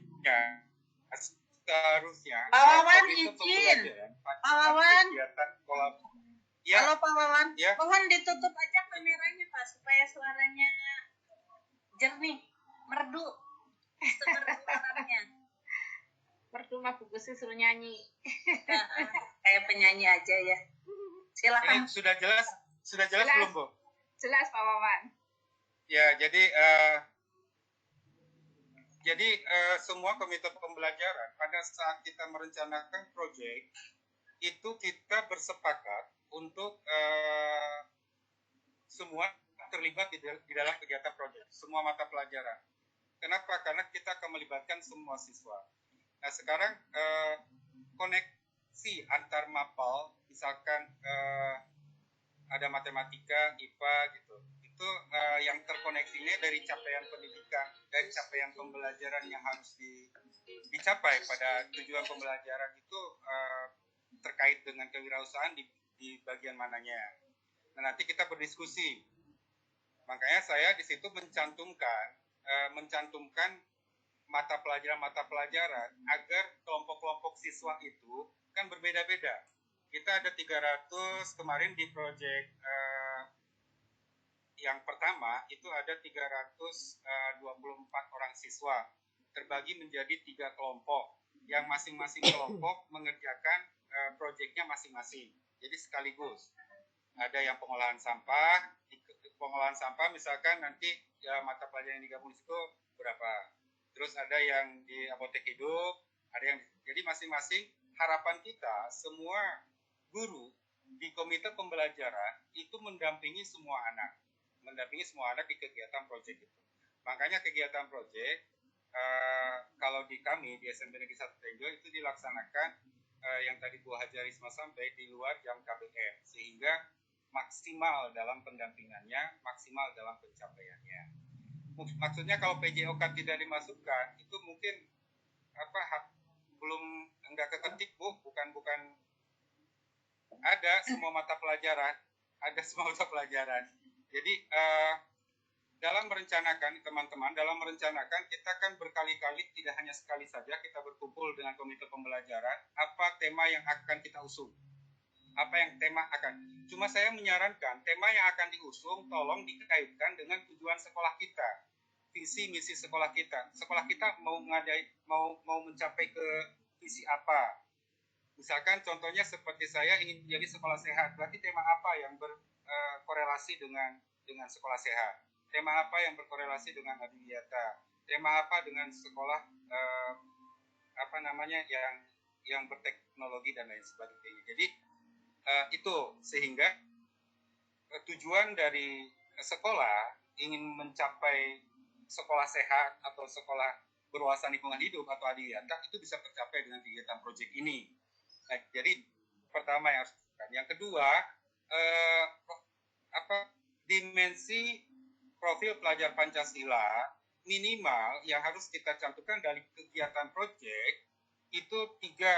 seharusnya Pak Wawan komite izin. pembelajaran pada Pak Wawan. kegiatan ya, Halo Pak Wawan, Ya. mohon ditutup aja kameranya Pak supaya suaranya jernih, merdu seperti suaranya. Percuma Bu Gusti suruh nyanyi. Kayak penyanyi aja ya. Silakan. ini sudah jelas Jelas. belum Bu? Jelas Pak Wawan. Ya, jadi semua komite pembelajaran pada saat kita merencanakan proyek itu kita bersepakat untuk semua terlibat di dalam kegiatan proyek, semua mata pelajaran. Kenapa? Karena kita akan melibatkan semua siswa. Nah, sekarang koneksi antar mapel, misalkan ada matematika, IPA gitu. Itu yang terkoneksinya dari capaian pendidikan, dari capaian pembelajaran yang harus dicapai pada tujuan pembelajaran itu terkait dengan kewirausahaan di bagian mananya. Nah, nanti kita berdiskusi. Makanya saya di situ mencantumkan mata pelajaran agar kelompok-kelompok siswa itu kan berbeda-beda. Kita ada 300 kemarin di proyek yang pertama itu ada 324 orang siswa terbagi menjadi 3 kelompok yang masing-masing kelompok mengerjakan proyeknya masing-masing. Jadi sekaligus ada yang pengolahan sampah misalkan nanti ya mata pelajaran yang digabung itu berapa. Terus ada yang di apotek hidup, ada yang jadi masing-masing harapan kita semua guru di komite pembelajaran itu mendampingi semua anak di kegiatan proyek itu. Makanya kegiatan proyek kalau di kami di SMP Negeri 1 Tenjo itu dilaksanakan yang tadi Bu Haja Risma sampai di luar jam KBM sehingga maksimal dalam pendampingannya, maksimal dalam pencapaiannya. Maksudnya kalau PJOK tidak dimasukkan itu mungkin belum enggak keketik Bu, bukan ada semua mata pelajaran. Jadi dalam merencanakan teman-teman, kita kan berkali-kali, tidak hanya sekali saja kita berkumpul dengan komite pembelajaran, apa tema yang akan kita usung. Cuma saya menyarankan tema yang akan diusung tolong dikaitkan dengan tujuan sekolah kita, visi misi sekolah kita. Sekolah kita mau mencapai ke visi apa? Misalkan contohnya seperti saya ingin jadi sekolah sehat, berarti tema apa yang berkorelasi dengan sekolah sehat? Tema apa yang berkorelasi dengan adiwiyata? Tema apa dengan sekolah yang berteknologi dan lain sebagainya. Jadi itu sehingga tujuan dari sekolah ingin mencapai sekolah sehat atau sekolah berwawasan lingkungan hidup atau adiwiyata itu bisa tercapai dengan kegiatan proyek ini. Nah, jadi pertama yang harus dilakukan. Yang kedua, dimensi profil pelajar Pancasila minimal yang harus kita cantumkan dari kegiatan proyek itu tiga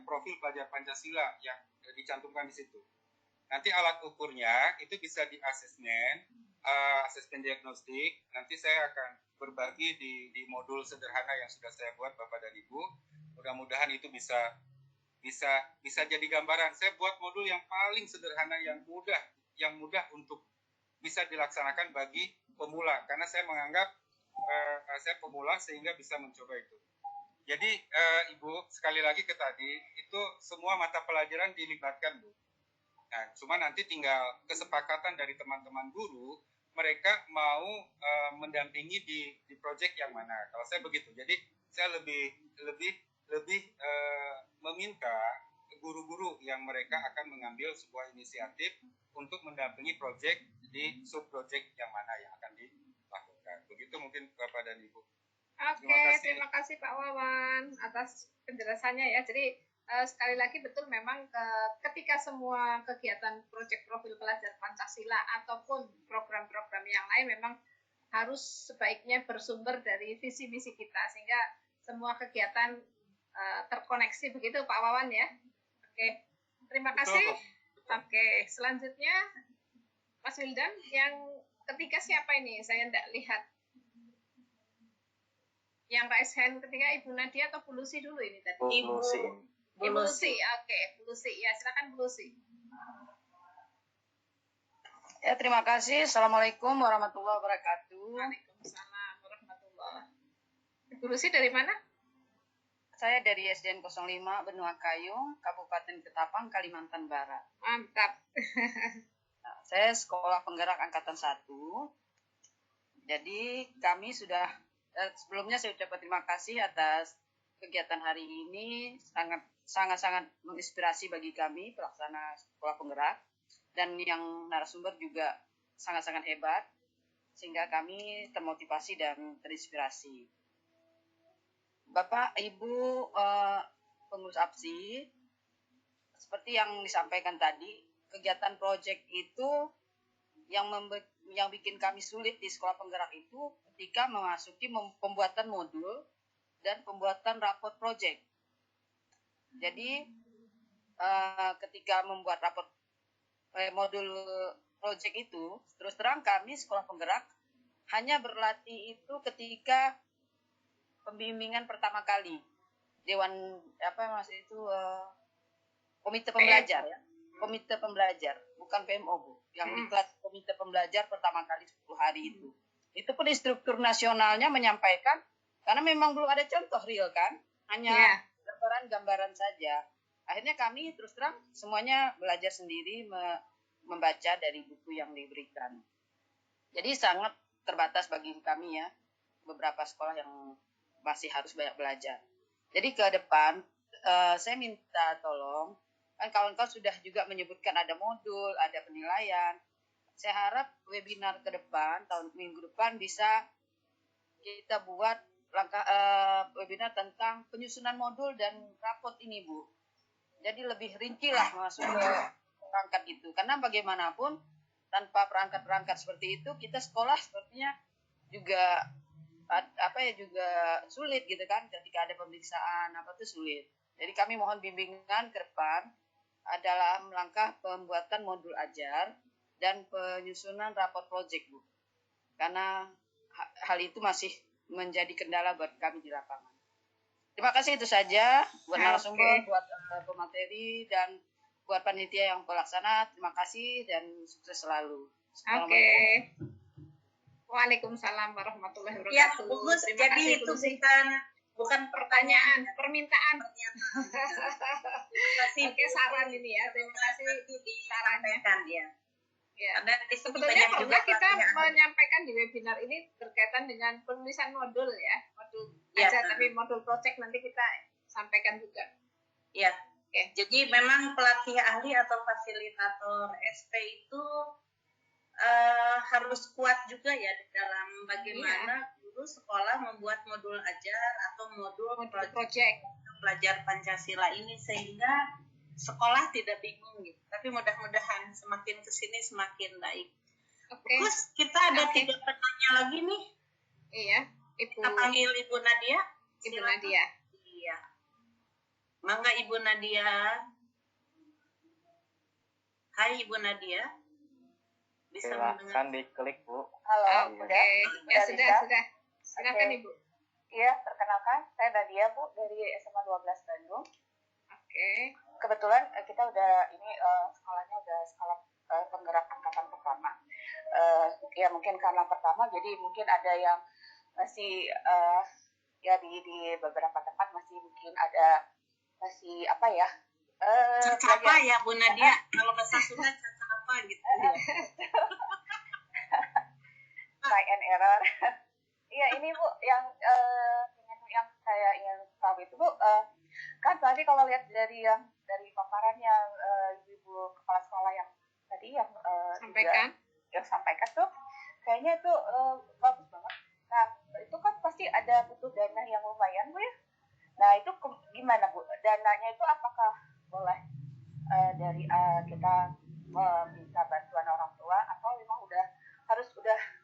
profil pelajar Pancasila yang dicantumkan di situ. Nanti alat ukurnya itu bisa di asesmen diagnostik. Nanti saya akan berbagi di modul sederhana yang sudah saya buat Bapak dan Ibu. Mudah-mudahan itu bisa jadi gambaran. Saya buat modul yang paling sederhana, yang mudah untuk bisa dilaksanakan bagi pemula, karena saya menganggap saya pemula sehingga bisa mencoba itu. Jadi Ibu, sekali lagi ke tadi, itu semua mata pelajaran dilibatkan, Bu. Nah, cuma nanti tinggal kesepakatan dari teman-teman guru, mereka mau mendampingi di proyek yang mana. Kalau saya begitu, jadi saya lebih meminta guru-guru yang mereka akan mengambil sebuah inisiatif untuk mendampingi proyek di sub-proyek yang mana yang akan dilakukan. Begitu mungkin Bapak dan Ibu. Oke, terima kasih Pak Wawan atas penjelasannya ya. Jadi sekali lagi betul memang ketika semua kegiatan proyek profil pelajar Pancasila ataupun program-program yang lain memang harus sebaiknya bersumber dari visi misi kita sehingga semua kegiatan terkoneksi, begitu Pak Wawan ya. Oke, terima kasih. Oke, selanjutnya Mas Wildan, yang ketiga siapa ini? Saya tidak lihat. Yang raise hand ketiga Ibu Nadia atau Bu Lucy dulu ini tadi? Bu Lucy. Bu Lucy, oke, Bu Lucy. Ya, silakan Bu Lucy. Ya, terima kasih. Assalamualaikum warahmatullahi wabarakatuh. Waalaikumsalam warahmatullahi wabarakatuh. Bu Lucy dari mana? Saya dari SDN 05 Benua Kayung, Kabupaten Ketapang, Kalimantan Barat. Mantap. Nah, saya sekolah penggerak angkatan 1. Jadi kami sudah sebelumnya saya ucapkan terima kasih atas kegiatan hari ini, sangat menginspirasi bagi kami pelaksana sekolah penggerak, dan yang narasumber juga sangat-sangat hebat sehingga kami termotivasi dan terinspirasi. Bapak, Ibu pengurus APSI, seperti yang disampaikan tadi, kegiatan proyek itu yang bikin kami sulit di sekolah penggerak itu ketika memasuki pembuatan modul dan pembuatan raport proyek. Jadi ketika membuat raport modul proyek itu, terus terang kami sekolah penggerak hanya berlatih itu ketika pembimbingan pertama kali komite pembelajar ya, komite pembelajar, bukan PMO Bu, yang diklat komite pembelajar pertama kali 10 hari itu pun instruktur nasionalnya menyampaikan karena memang belum ada contoh real kan, hanya gambaran saja. Akhirnya kami terus terang semuanya belajar sendiri, membaca dari buku yang diberikan. Jadi sangat terbatas bagi kami ya, beberapa sekolah yang masih harus banyak belajar. Jadi ke depan saya minta tolong, kan kawan-kawan sudah juga menyebutkan ada modul, ada penilaian. Saya harap webinar ke depan, minggu depan bisa kita buat webinar tentang penyusunan modul dan raport ini Bu. Jadi lebih rinci lah masuk ke perangkat itu. Karena bagaimanapun tanpa perangkat-perangkat seperti itu, kita sekolah sepertinya juga juga sulit gitu kan, ketika ada pemeriksaan sulit. Jadi kami mohon bimbingan ke depan adalah langkah pembuatan modul ajar dan penyusunan raport project Bu. Karena hal itu masih menjadi kendala buat kami di lapangan. Terima kasih, itu saja buat narasumber, buat pemateri, dan buat panitia yang pelaksana. Terima kasih dan sukses selalu. Waalaikumsalam warahmatullahi wabarakatuh. Ya, bagus. Jadi itu bukan pertanyaan, permintaan. Terima kasih. Oke, saran ini ya. Terima kasih disampaikan ya. Ya. Sebetulnya pernah kita menyampaikan di webinar ini berkaitan dengan penulisan modul ya, modul aja, tapi modul project nanti kita sampaikan juga. Ya. Oke. Jadi memang pelatih ahli atau fasilitator SP itu harus kuat juga ya dalam bagaimana guru sekolah membuat modul ajar atau modul project pelajar Pancasila ini sehingga sekolah tidak bingung gitu. Tapi mudah-mudahan semakin kesini semakin baik. Terus kita ada 3 pertanyaan lagi nih. Iya, kita panggil Ibu Nadia. Ibu Nadia. Iya. Mangga Ibu Nadia. Hai Ibu Nadia. Bisa silakan diklik Bu. Halo, Oke. Ya sudah. Silakan Ibu. Iya, perkenalkan saya Nadia Bu dari SMA 12 Bandung. Oke. Kebetulan kita udah ini sekolahnya udah sekolah penggerak angkatan pertama. Ya mungkin karena pertama jadi mungkin ada yang masih ya di beberapa tempat masih mungkin ada masih apa ya? Caca apa ya Bu Nadia? Kalau bahasa Sunda caca apa gitu. Try and error. Iya ini Bu yang saya ingin tahu itu Bu kan tadi kalau lihat dari paparannya ibu kepala sekolah yang tadi yang sampaikan tuh kayaknya itu bagus banget. Nah itu kan pasti ada butuh dana yang lumayan Bu ya. Nah itu gimana Bu? Dananya itu apakah boleh dari kita meminta bantuan orang tua atau memang harus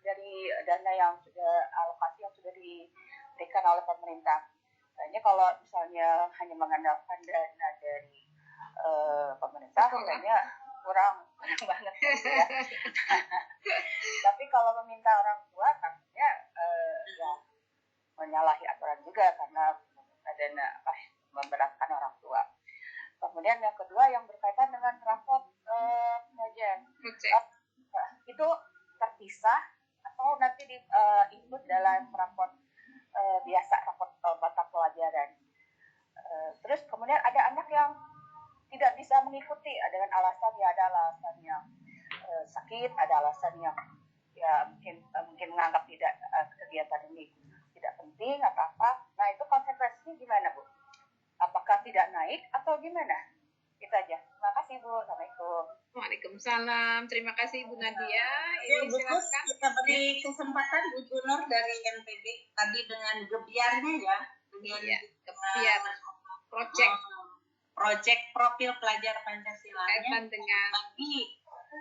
dari dana yang sudah alokasi yang sudah diberikan oleh pemerintah? Kayaknya kalau misalnya hanya mengandalkan dana dari pemerintah kayaknya kurang banget ya. Tapi kalau meminta orang tua takutnya ya menyalahi aturan juga karena dana memberatkan orang tua. Kemudian yang kedua yang berkaitan dengan rapot pengajian itu terpisah atau nanti ikut dalam rapot biasa rapot mata pelajaran. Terus kemudian ada anak yang tidak bisa mengikuti dengan alasan yang sakit, ada alasan yang ya mungkin menganggap tidak kegiatan ini tidak penting atau apa. Nah itu konsekuensinya gimana Bu? Apakah tidak naik atau gimana? Itu aja. Terima kasih Bu. Assalamualaikum. Waalaikumsalam. Terima kasih Ibu Nadia. Ini silakan kita beri kesempatan Ibu Nur dari NPB tadi dengan gebiarnya ya. Gebiar project profil pelajar Pancasila kaitan dengan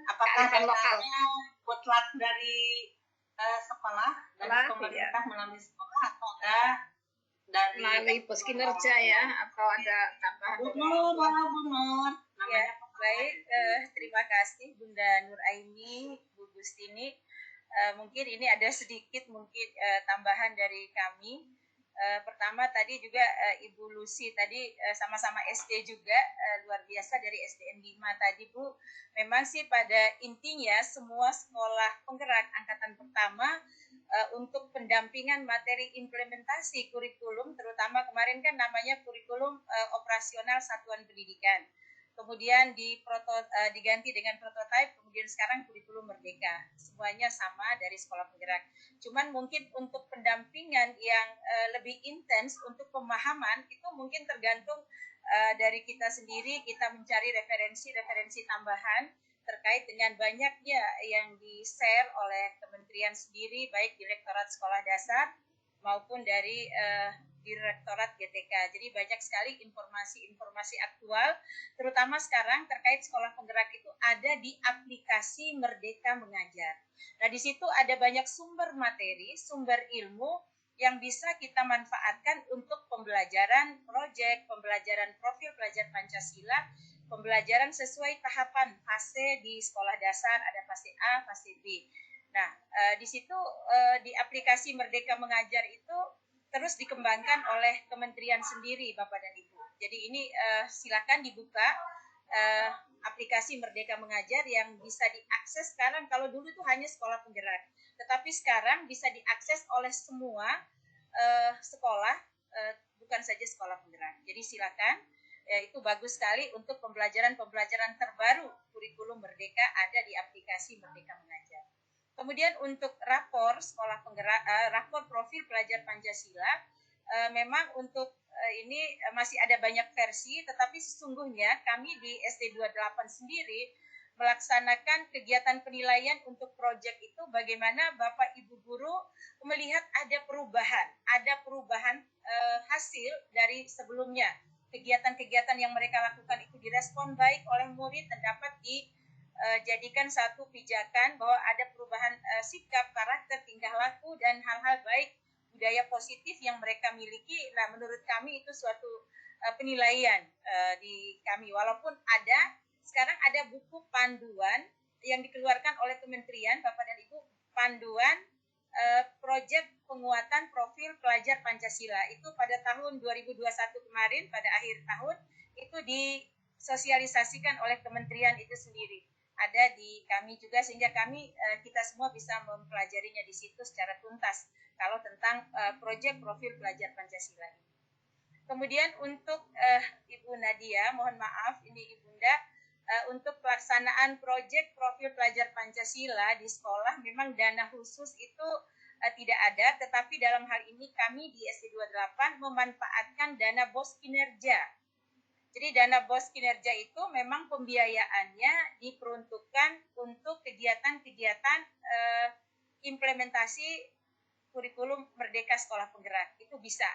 apakah dananya mutlak dari sekolah dari pemerintah melalui sekolah atau dari melalui pos kinerja ya atau ada tambahan Bu Nur. Ya, baik, terima kasih Bunda Nur Aini, Bu Gustini. Mungkin ini ada sedikit tambahan dari kami. Pertama tadi juga Ibu Lucy tadi sama-sama SD juga luar biasa dari SDN 5 tadi Bu. Memang sih pada intinya semua sekolah penggerak angkatan pertama untuk pendampingan materi implementasi kurikulum, terutama kemarin kan namanya kurikulum operasional satuan pendidikan. Kemudian diganti dengan prototipe, kemudian sekarang kurikulum merdeka. Semuanya sama dari sekolah penggerak. Cuman mungkin untuk pendampingan yang lebih intens untuk pemahaman itu mungkin tergantung dari kita sendiri, kita mencari referensi tambahan terkait dengan banyaknya yang di-share oleh kementerian sendiri, baik Direktorat Sekolah Dasar maupun dari Direktorat GTK. Jadi banyak sekali informasi aktual, terutama sekarang terkait sekolah penggerak itu ada di aplikasi Merdeka Mengajar. Nah, di situ ada banyak sumber materi, sumber ilmu yang bisa kita manfaatkan untuk pembelajaran proyek, pembelajaran profil pelajar Pancasila, pembelajaran sesuai tahapan fase di sekolah dasar, ada fase A, fase B. Nah, di situ di aplikasi Merdeka Mengajar itu terus dikembangkan oleh kementerian sendiri, Bapak dan Ibu. Jadi ini silakan dibuka aplikasi Merdeka Mengajar yang bisa diakses sekarang. Kalau dulu itu hanya sekolah penggerak, tetapi sekarang bisa diakses oleh semua sekolah, bukan saja sekolah penggerak. Jadi silakan, itu bagus sekali untuk pembelajaran terbaru kurikulum Merdeka ada di aplikasi Merdeka Mengajar. Kemudian untuk rapor sekolah penggerak, rapor profil pelajar Pancasila, memang untuk ini masih ada banyak versi, tetapi sesungguhnya kami di SD 28 sendiri melaksanakan kegiatan penilaian untuk proyek itu bagaimana Bapak Ibu guru melihat ada perubahan hasil dari sebelumnya. Kegiatan-kegiatan yang mereka lakukan itu direspon baik oleh murid dan dapat dijadikan satu pijakan bahwa ada perubahan sikap, karakter, tingkah laku dan hal-hal baik budaya positif yang mereka miliki. Nah, menurut kami itu suatu penilaian di kami. Walaupun sekarang ada buku panduan yang dikeluarkan oleh Kementerian Bapak dan Ibu, panduan proyek penguatan profil pelajar Pancasila. Itu pada tahun 2021 kemarin, pada akhir tahun, itu disosialisasikan oleh Kementerian itu sendiri. Ada di kami juga, sehingga kita semua bisa mempelajarinya di situ secara tuntas kalau tentang proyek profil pelajar Pancasila ini. Kemudian untuk Ibu Nadia, mohon maaf ini Ibunda, untuk pelaksanaan proyek profil pelajar Pancasila di sekolah memang dana khusus itu tidak ada, tetapi dalam hal ini kami di SD 28 memanfaatkan dana BOS kinerja. Jadi dana BOS kinerja itu memang pembiayaannya diperuntukkan untuk kegiatan-kegiatan implementasi kurikulum Merdeka Sekolah Penggerak. Itu bisa.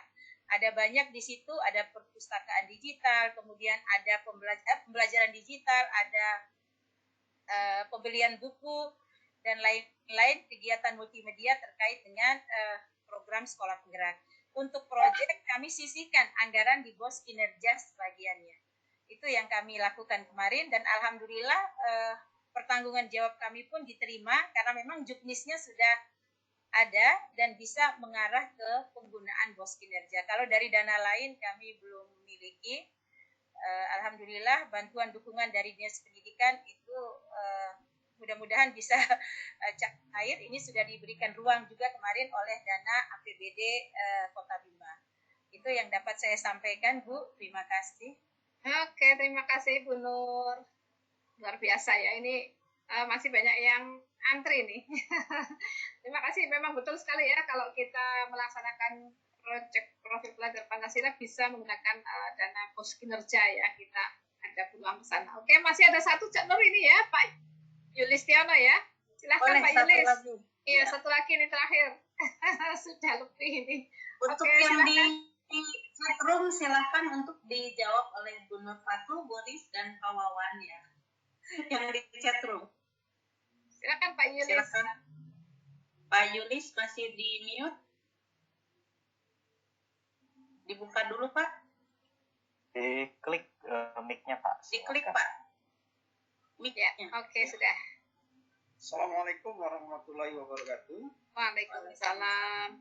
Ada banyak di situ, ada perpustakaan digital, kemudian ada pembelajaran digital, ada pembelian buku, dan lain-lain kegiatan multimedia terkait dengan program Sekolah Penggerak. Untuk proyek kami sisihkan anggaran di BOS kinerja sebagiannya. Itu yang kami lakukan kemarin dan alhamdulillah pertanggungan jawab kami pun diterima karena memang juknisnya sudah ada dan bisa mengarah ke penggunaan BOS kinerja. Kalau dari dana lain kami belum memiliki. Alhamdulillah bantuan dukungan dari Dinas Pendidikan itu mudah-mudahan bisa cair. Ini sudah diberikan ruang juga kemarin oleh dana APBD Kota Bima. Itu yang dapat saya sampaikan, Bu. Terima kasih. Oke, terima kasih Bu Nur. Luar biasa ya, ini masih banyak yang antri nih. Terima kasih, memang betul sekali ya kalau kita melaksanakan proyek profil pelajar Pancasila bisa menggunakan dana BOS kinerja ya, kita ada peluang ke sana. Oke, masih ada satu Cak Nur ini ya, Pak Yulistiono ya. Silahkan Pak Yulis. Iya, satu lagi ini terakhir. Sudah lebih ini. Untuk Oke, yang silahkan. di chatroom silahkan untuk dijawab oleh Bu Nur Fatu, Boris, dan Pak Wawan ya. Yang di chatroom. Silakan Pak Yulis. Silakan. Pak Yulis masih di mute. Dibuka dulu Pak. Diklik mic-nya Pak. Diklik Pak. Ya, oke sudah. Assalamualaikum warahmatullahi wabarakatuh. Waalaikumsalam.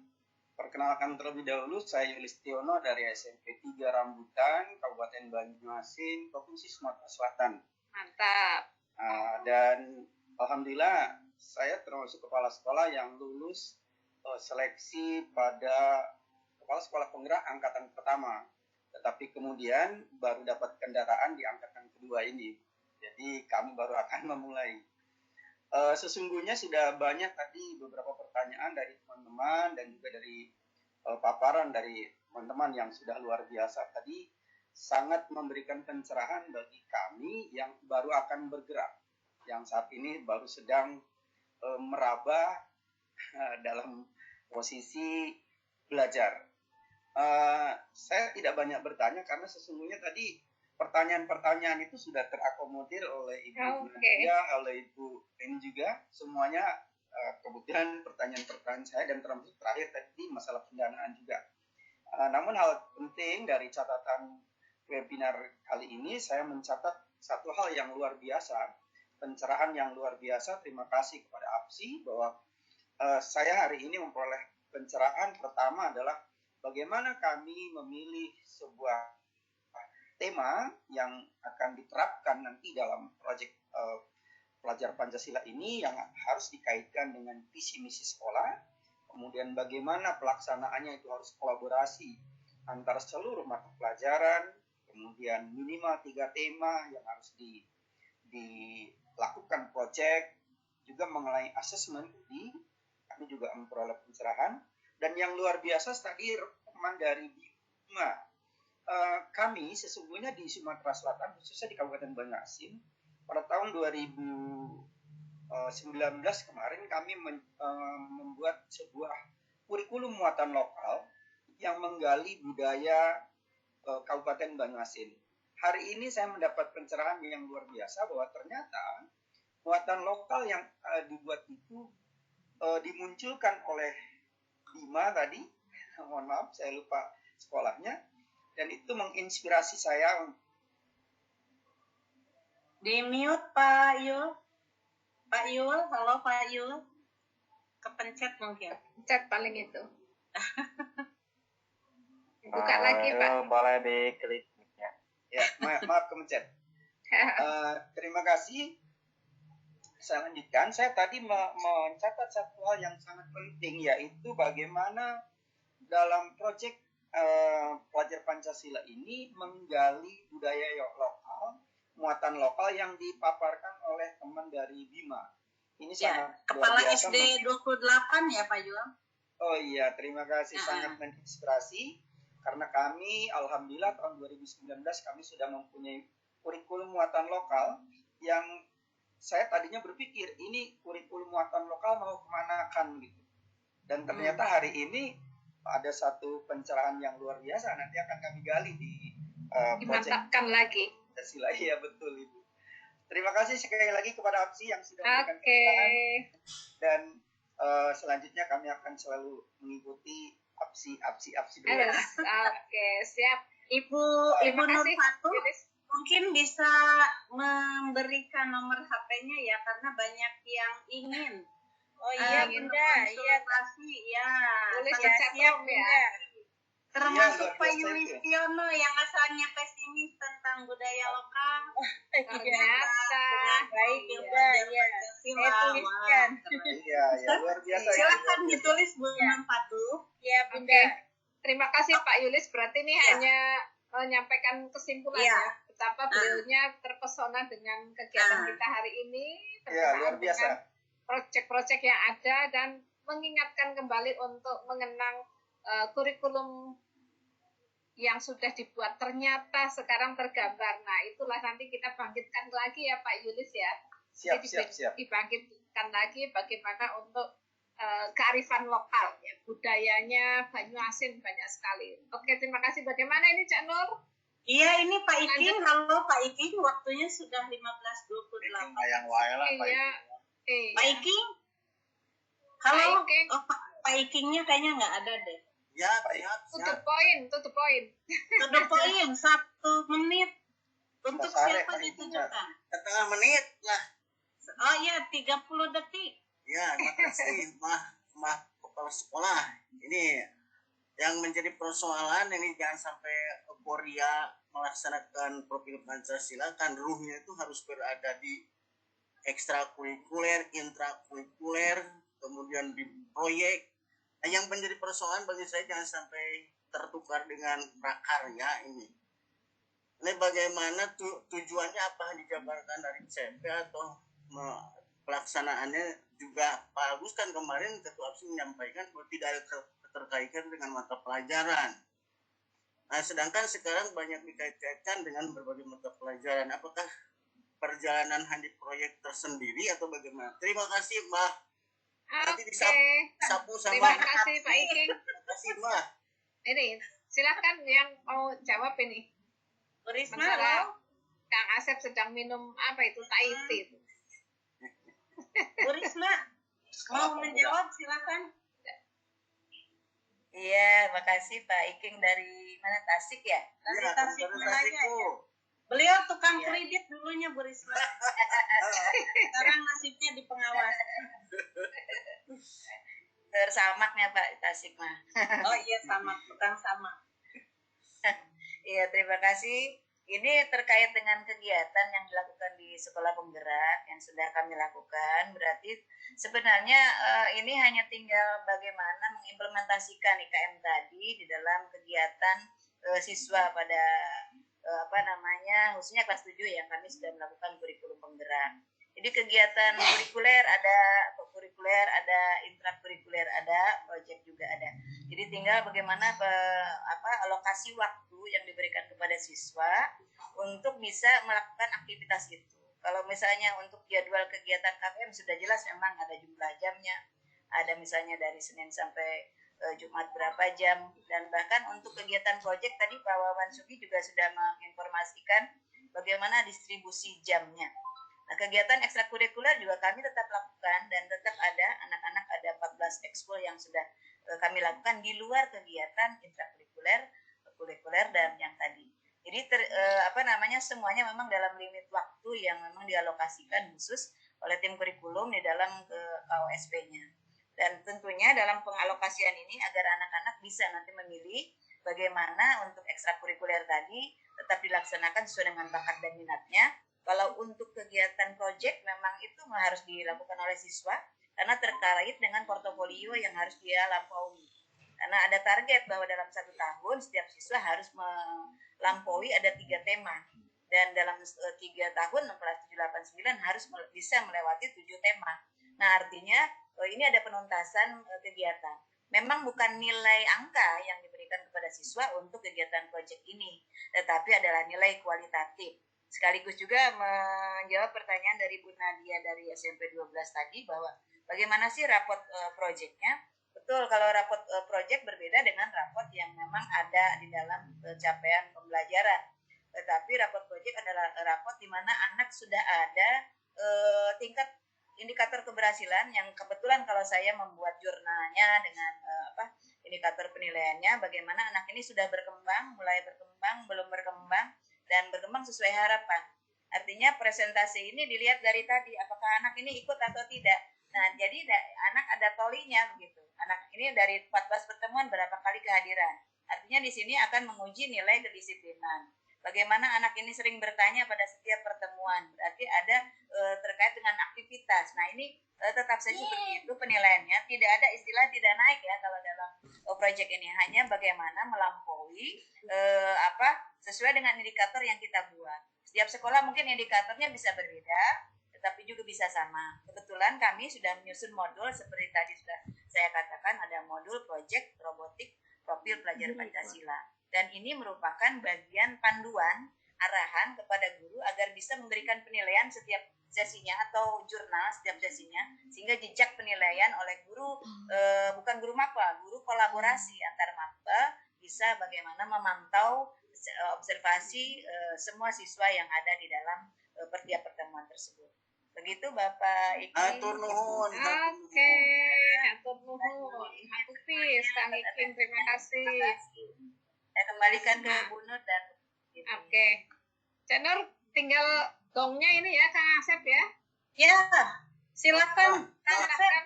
Perkenalkan terlebih dahulu, saya Yulistiono dari SMP 3 Rambutan, Kabupaten Banyuasin, Provinsi Sumatera Selatan. Mantap. Dan alhamdulillah saya termasuk kepala sekolah yang lulus seleksi pada kepala sekolah penggerak angkatan pertama. Tetapi kemudian baru dapat kendaraan di angkatan kedua ini. Jadi kami baru akan memulai. Sesungguhnya sudah banyak tadi beberapa pertanyaan dari teman-teman dan juga dari paparan dari teman-teman yang sudah luar biasa tadi, sangat memberikan pencerahan bagi kami yang baru akan bergerak, yang saat ini baru sedang meraba dalam posisi belajar. Saya tidak banyak bertanya karena sesungguhnya tadi pertanyaan-pertanyaan itu sudah terakomodir oleh Ibu Nadia, oleh Ibu ini juga. Semuanya kebetulan pertanyaan-pertanyaan saya dan termasuk terakhir tadi masalah pendanaan juga. Namun hal penting dari catatan webinar kali ini, saya mencatat satu hal yang luar biasa, pencerahan yang luar biasa. Terima kasih kepada APSI bahwa saya hari ini memperoleh pencerahan. Pertama adalah bagaimana kami memilih sebuah tema yang akan diterapkan nanti dalam proyek pelajar Pancasila ini yang harus dikaitkan dengan visi misi sekolah. Kemudian bagaimana pelaksanaannya itu harus kolaborasi antara seluruh mata pelajaran. Kemudian minimal 3 tema yang harus dilakukan proyek. Juga mengenai asesmen kami juga memperoleh pencerahan. Dan yang luar biasa tadi rekaman dari Bima. Kami sesungguhnya di Sumatera Selatan, khususnya di Kabupaten Banyuasin, pada tahun 2019 kemarin kami membuat sebuah kurikulum muatan lokal yang menggali budaya Kabupaten Banyuasin. Hari ini saya mendapat pencerahan yang luar biasa bahwa ternyata muatan lokal yang dibuat itu dimunculkan oleh Bima tadi, mohon maaf saya lupa sekolahnya, dan itu menginspirasi saya. Di mute Pak Yul. Pak Yul, halo Pak Yul. Kepencet mungkin. Chat paling itu. Buka lagi Pak. Boleh diklik mic-nya. Ya, maaf kemencet. Terima kasih. Saya lanjutkan. Saya tadi mencatat satu hal yang sangat penting, yaitu bagaimana dalam proyek pelajar Pancasila ini menggali budaya lokal, muatan lokal yang dipaparkan oleh teman dari Bima. Ini sangat Kepala SD 28 ya Pak Yul. Oh iya, terima kasih, sangat menginspirasi. Karena kami, alhamdulillah tahun 2019 kami sudah mempunyai kurikulum muatan lokal yang saya tadinya berpikir ini kurikulum muatan lokal mau kemana kan gitu. Dan ternyata hari ini ada satu pencerahan yang luar biasa, nanti akan kami gali di dimantapkan lagi. Pancasila. Iya betul Ibu. Terima kasih sekali lagi kepada APSI yang sudah memberikan kesempatan. Dan selanjutnya kami akan selalu mengikuti APSI dulu. Oke, siap. Ibu Nur Fatu mungkin bisa memberikan nomor HP-nya ya, karena banyak yang ingin. Oh iya Bunda, iya konsultasi ya. Tulis Sangat chat siap ya. Bunda. Termasuk Iya, Pak Yulistiono yang asalnya pesimis tentang budaya lokal. Ternyata baik Bunda, iya. Saya tuliskan. Iya, luar biasa. Silakan ditulis Bu Nur Fatu. Iya Bunda. Oke. Terima kasih Pak Yulis. Berarti ini hanya menyampaikan kesimpulan ya. Betapa beliaunya terpesona dengan kegiatan kita hari ini. Iya, luar biasa. Proyek-proyek yang ada dan mengingatkan kembali untuk mengenang kurikulum yang sudah dibuat ternyata sekarang tergambar. Nah, itulah nanti kita bangkitkan lagi ya Pak Yulis ya. Siap. Dibangkitkan lagi bagaimana untuk kearifan lokal ya, budayanya Banyuasin banyak sekali. Oke, terima kasih. Bagaimana ini Cak Nur? Iya, ini Pak Iking. Halo Pak Iking, waktunya sudah 15.28. Yang wae lah Pak Iya. Pak Iking. Halo. Oh, Pak Ikingnya kayaknya nggak ada deh. Ya, to the point. To the point, 1 menit. Untuk siapa ditujukan? Setengah menit lah. Oh iya, 30 detik. Ya, terima kasih Mah Kepala Sekolah. Ini yang menjadi persoalan ini, jangan sampai euforia melaksanakan profil Pancasila, kan ruhnya itu harus berada di ekstrakurikuler, intrakurikuler, kemudian di proyek. Nah, yang menjadi persoalan bagi saya jangan sampai tertukar dengan prakarya ini. Ini bagaimana tujuannya, apa dijabarkan dari CP atau pelaksanaannya juga Pak Agus kan kemarin Ketua APSI menyampaikan bahwa tidak ada keterkaitan dengan mata pelajaran. Nah, sedangkan sekarang banyak dikait-kaitkan dengan berbagai mata pelajaran. Apakah perjalanan hanya proyek tersendiri atau bagaimana? Terima kasih Mbak. Nanti disapu sama. Terima kasih Pak Iking. Terima kasih Mbak. Ini silakan yang mau jawab ini. Bu Risma, Sementara Kang Asep sedang minum apa itu, Thai itu. Bu Risma, mau menjawab silakan. Iya, makasih Pak Iking dari mana, Tasik ya? Dari Tasikmalaya ya. Beliau tukang kredit dulunya Bu Risma. Sekarang nasibnya di pengawas. Tersamaknya Pak Tasik mah. Oh iya, sama, tukang sama. Iya, terima kasih. Ini terkait dengan kegiatan yang dilakukan di Sekolah Penggerak yang sudah kami lakukan. Berarti sebenarnya ini hanya tinggal bagaimana mengimplementasikan IKM tadi di dalam kegiatan siswa pada khususnya kelas 7 yang kami sudah melakukan kurikulum penggerak. Jadi kegiatan kurikuler ada, intrakurikuler ada, proyek juga ada. Jadi tinggal bagaimana alokasi waktu yang diberikan kepada siswa untuk bisa melakukan aktivitas itu. Kalau misalnya untuk jadwal kegiatan KPM sudah jelas memang ada jumlah jamnya, ada misalnya dari Senin sampai Jumat berapa jam, dan bahkan untuk kegiatan proyek tadi Pak Wawan Sugi juga sudah menginformasikan bagaimana distribusi jamnya. Nah, kegiatan ekstrakurikuler juga kami tetap lakukan dan tetap ada anak-anak, ada 14 ekskul yang sudah kami lakukan di luar kegiatan intrakurikuler, kurikuler dan yang tadi. Jadi semuanya memang dalam limit waktu yang memang dialokasikan khusus oleh tim kurikulum di dalam KOSP-nya. Dan tentunya dalam pengalokasian ini agar anak-anak bisa nanti memilih bagaimana untuk ekstrakurikuler tadi tetap dilaksanakan sesuai dengan bakat dan minatnya. Kalau untuk kegiatan proyek memang itu harus dilakukan oleh siswa karena terkait dengan portofolio yang harus dia lampaui. Karena ada target bahwa dalam 1 tahun setiap siswa harus melampaui ada 3 tema. Dan dalam 3 tahun 16, 7, 8, 9 harus bisa melewati 7 tema. Nah, artinya ini ada penuntasan kegiatan. Memang bukan nilai angka yang diberikan kepada siswa untuk kegiatan proyek ini, tetapi adalah nilai kualitatif. Sekaligus juga menjawab pertanyaan dari Bu Nadia dari SMP 12 tadi bahwa bagaimana sih rapot proyeknya? Betul, kalau rapot proyek berbeda dengan rapot yang memang ada di dalam capaian pembelajaran. Tetapi rapot proyek adalah rapot di mana anak sudah ada tingkat indikator keberhasilan yang kebetulan kalau saya membuat jurnalnya dengan indikator penilaiannya, bagaimana anak ini sudah berkembang, mulai berkembang, belum berkembang, dan berkembang sesuai harapan. Artinya presentasi ini dilihat dari tadi, apakah anak ini ikut atau tidak. Nah, jadi anak ada tolinya begitu. Anak ini dari 14 pertemuan berapa kali kehadiran. Artinya di sini akan menguji nilai kedisiplinan. Bagaimana anak ini sering bertanya pada setiap pertemuan, berarti ada terkait dengan aktivitas. Nah, ini tetap saja seperti itu penilaiannya, tidak ada istilah tidak naik ya kalau dalam proyek ini, hanya bagaimana melampaui sesuai dengan indikator yang kita buat. Setiap sekolah mungkin indikatornya bisa berbeda, tetapi juga bisa sama. Kebetulan kami sudah menyusun modul seperti tadi sudah saya katakan, ada modul proyek robotik profil pelajar Pancasila. Dan ini merupakan bagian panduan arahan kepada guru agar bisa memberikan penilaian setiap sesinya atau jurnal setiap sesinya, sehingga jejak penilaian oleh guru bukan guru mapel, guru kolaborasi antar mapel bisa bagaimana memantau observasi semua siswa yang ada di dalam tiap pertemuan tersebut. Begitu Bapak Iki. Hatur nuhun. Oke, hatur nuhun. Hafiz, Kang Ikin, terima kasih. Saya kembalikan ke Bu Nur dan Oke. Cak Nur, tinggal gongnya ini ya, Kang Asep ya. Ya, silakan. Kang Asep.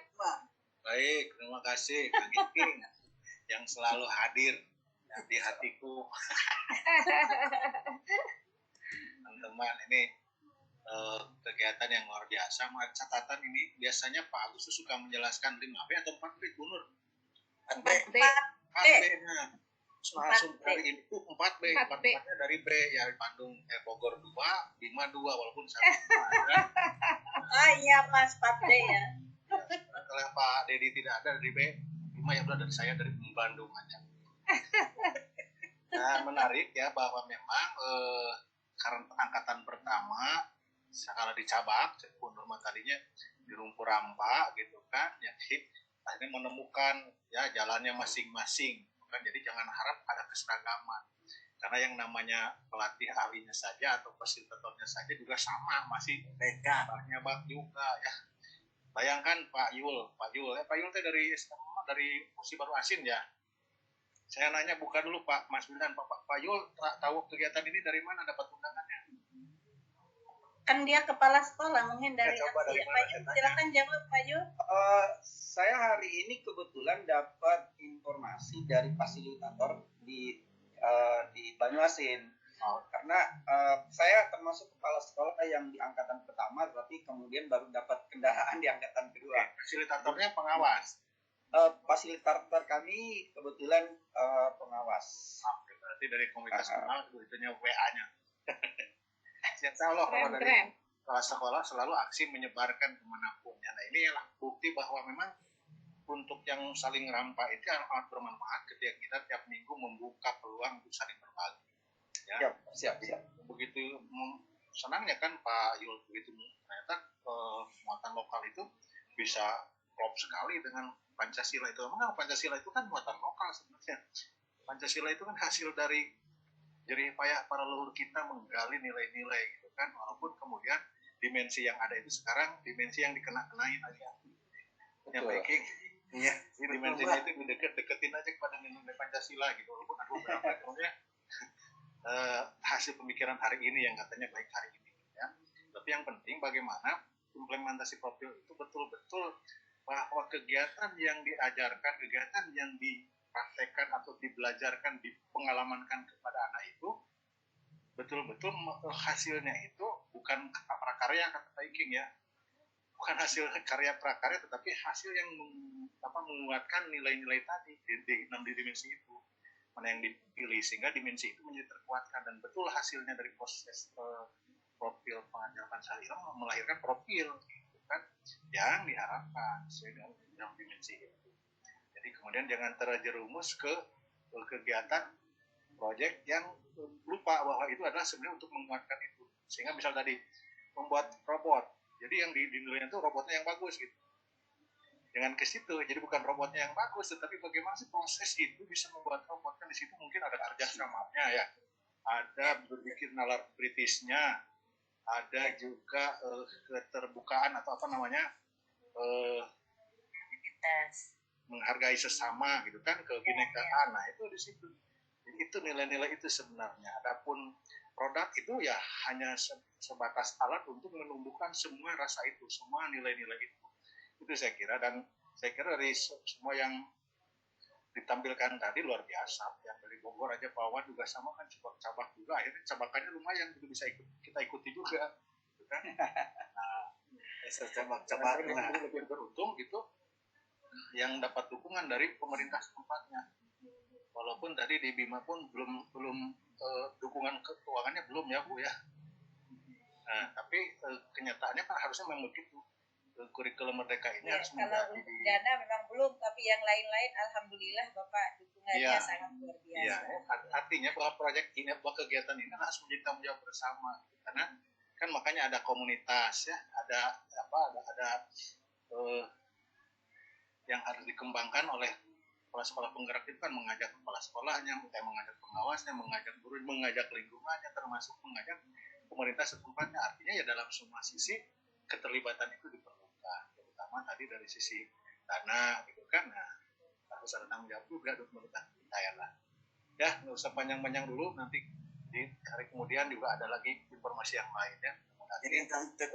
Baik, terima kasih Kang Iking yang selalu hadir di hatiku. Teman-teman, ini kegiatan yang luar biasa. Catatan ini biasanya Pak Agus suka menjelaskan 5B atau 4B, Bu Nur? 4B. 4B. Langsung dari ini 4B, 4B-nya dari B, ya Bandung, Bogor 2, Bima 2, walaupun satu. Oh iya Mas, 4B ya. Kalau Pak Dedi tidak ada dari B, Bima ya udah dari saya, dari Bandung aja. Nah, menarik ya bahwa memang karena angkatan pertama skala dicabak, Bu Nur tadinya di Lumpur Rampa gitu kan, ya akhirnya menemukan ya jalannya masing-masing. Kan, jadi jangan harap ada keseragaman, karena yang namanya pelatih ahlinya saja atau fasilitatornya saja juga sama, masih banyak juga ya. Bayangkan Pak Yul teh dari Musi Baru Asin ya. Saya nanya bukan dulu Pak Mas Wildan, Pak Yul tahu kegiatan ini dari mana dapat undangannya? Kan dia kepala sekolah, mungkin dari Pak Yul. Silakan jawab Pak Yul. Saya hari ini kebetulan dapat informasi dari fasilitator di Banyuasin. Karena saya termasuk kepala sekolah yang di angkatan pertama, tapi kemudian baru dapat kendaraan di angkatan kedua. Fasilitatornya pengawas. Fasilitator kami kebetulan pengawas. Berarti dari komunitas pengawas beritanya WA-nya. Insya Allah kalau dari kepala sekolah selalu aksi menyebarkan kemanapun. Nah, ini adalah bukti bahwa memang untuk yang saling rampa itu amat bermanfaat ketika kita tiap minggu membuka peluang untuk saling berbagi. Ya, siap. Begitu senangnya kan Pak Yul begitu ternyata muatan lokal itu bisa klop sekali dengan Pancasila itu. Memang Pancasila itu kan muatan lokal sebenarnya. Pancasila itu kan hasil dari jerih payah para leluhur kita menggali nilai-nilai gitu kan, walaupun kemudian dimensi yang ada itu sekarang dimensi yang dikena-kenain aja. Yang baking, iya, dimensinya itu deketin aja kepada nilai Pancasila gitu, walaupun ada beberapa kemudian hasil pemikiran hari ini yang katanya baik hari ini ya. Tapi yang penting bagaimana implementasi profil itu betul-betul bahwa kegiatan yang diajarkan, kegiatan yang dipraktekkan atau dibelajarkan, dipengalamankan kepada anak itu betul-betul hasilnya itu bukan prakarya kata Iking ya, bukan hasil karya prakarya, tetapi hasil yang menguatkan nilai-nilai tadi di 6 dimensi itu. Mana yang dipilih sehingga dimensi itu menjadi terkuatkan, dan betul hasilnya dari proses profil pengajaran Pancasila melahirkan profil gitu kan, yang diharapkan sesuai dengan dimensi itu. Jadi kemudian jangan terjerumus ke kegiatan proyek yang lupa bahwa itu adalah sebenarnya untuk menguatkan itu. Sehingga misal tadi membuat robot, jadi yang dinilainya itu robotnya yang bagus gitu. Jangan ke situ, jadi bukan robotnya yang bagus, tetapi bagaimana sih proses itu bisa membuat robot. Kan di situ mungkin ada kerjasamanya ya, ada berpikir nalar kritisnya, ada juga keterbukaan atau apa namanya, menghargai sesama gitu kan, kebinekaan. Nah itu di situ. Jadi itu nilai-nilai itu sebenarnya. Adapun produk itu ya hanya sebatas alat untuk menumbuhkan semua rasa itu, semua nilai-nilai itu. Itu saya kira, dan saya kira dari semua yang ditampilkan tadi luar biasa. Yang dari Bogor aja Pak Wawan juga sama kan, cabak juga, akhirnya cabakannya lumayan gitu, bisa kita ikuti juga gitu kan. Nah, cabak yang lebih beruntung gitu yang dapat dukungan dari pemerintah tempatnya. Walaupun tadi di Bima pun belum dukungan keuangannya belum ya Bu ya. Nah, tapi kenyataannya kan harusnya memang begitu. Kurikulum Merdeka ini ya, harus kalau untuk dana memang belum, tapi yang lain-lain alhamdulillah Bapak dukungannya sangat luar biasa. Iya, artinya bahwa proyek ini, bahwa kegiatan ini harus menjadi tanggung jawab bersama, karena kan makanya ada komunitas ya, ada yang harus dikembangkan oleh kepala sekolah penggerak itu kan, mengajak kepala sekolahnya, mengajak pengawasnya, mengajak guru, mengajak lingkungannya, termasuk mengajak pemerintah setempatnya. Artinya ya dalam semua sisi keterlibatan itu diperlukan, terutama tadi dari sisi dana gitu kan. Nah, harus ada tanggung jawab juga dari pemerintah daerah. Ya, nggak usah panjang-panjang dulu, nanti di hari kemudian juga ada lagi informasi yang lainnya. Jadi tidak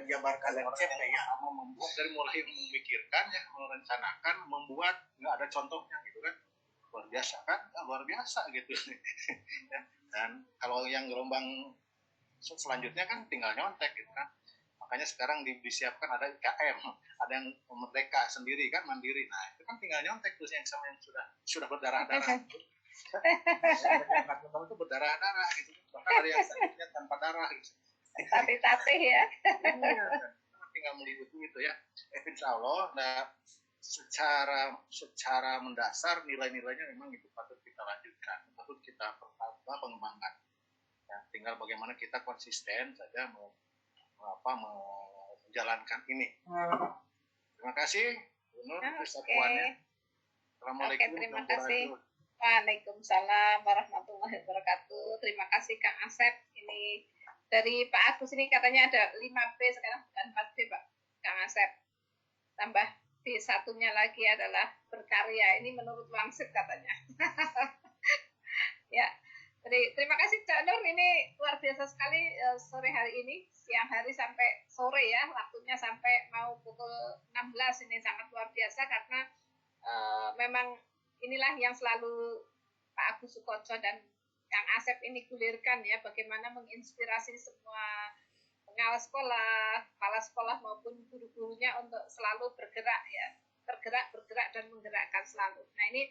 dijabarkan konsep ya. Membuat dari mulai memikirkan ya, merencanakan, membuat, nggak ada contohnya gitu kan. Luar biasa kan? Ya, luar biasa gitu. Dan kalau yang gelombang selanjutnya kan tinggal nyontek gitu kan. Makanya sekarang disiapkan ada IKM, ada yang Merdeka sendiri kan, mandiri. Nah itu kan tinggal nyontek terus yang sama yang sudah berdarah-darah. Kamu itu berdarah-darah gitu. Bahkan ada yang sakitnya tanpa darah gitu. Tatih-tatih ya. Tinggal mengikuti itu ya. Insya Allah, nah, secara mendasar nilai-nilainya memang itu patut kita lanjutkan, patut kita pengembangkan. Ya, tinggal bagaimana kita konsisten saja menjalankan ini. Terima kasih Bu Nur atas sapuannya. Assalamualaikum. Terima kasih. Waalaikumsalam warahmatullahi wabarakatuh. Terima kasih Kang Asep. Ini dari Pak Agus ini katanya ada 5B sekarang, bukan 4B Pak Kang Asep. Tambah B satunya lagi adalah berkarya. Ini menurut Wangsit katanya. Ya. Terima kasih Cak Nur, ini luar biasa sekali sore hari ini, siang hari sampai sore ya, waktunya sampai mau pukul 16 ini sangat luar biasa karena memang inilah yang selalu Pak Agus Sukoco dan Kang Asep ini gulirkan ya, bagaimana menginspirasi semua pengawas sekolah, kepala sekolah maupun guru-gurunya untuk selalu bergerak ya, bergerak dan menggerakkan selalu. Nah ini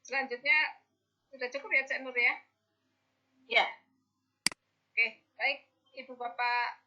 selanjutnya sudah cukup ya Cak Nur ya? Ya. Oke, baik Ibu Bapak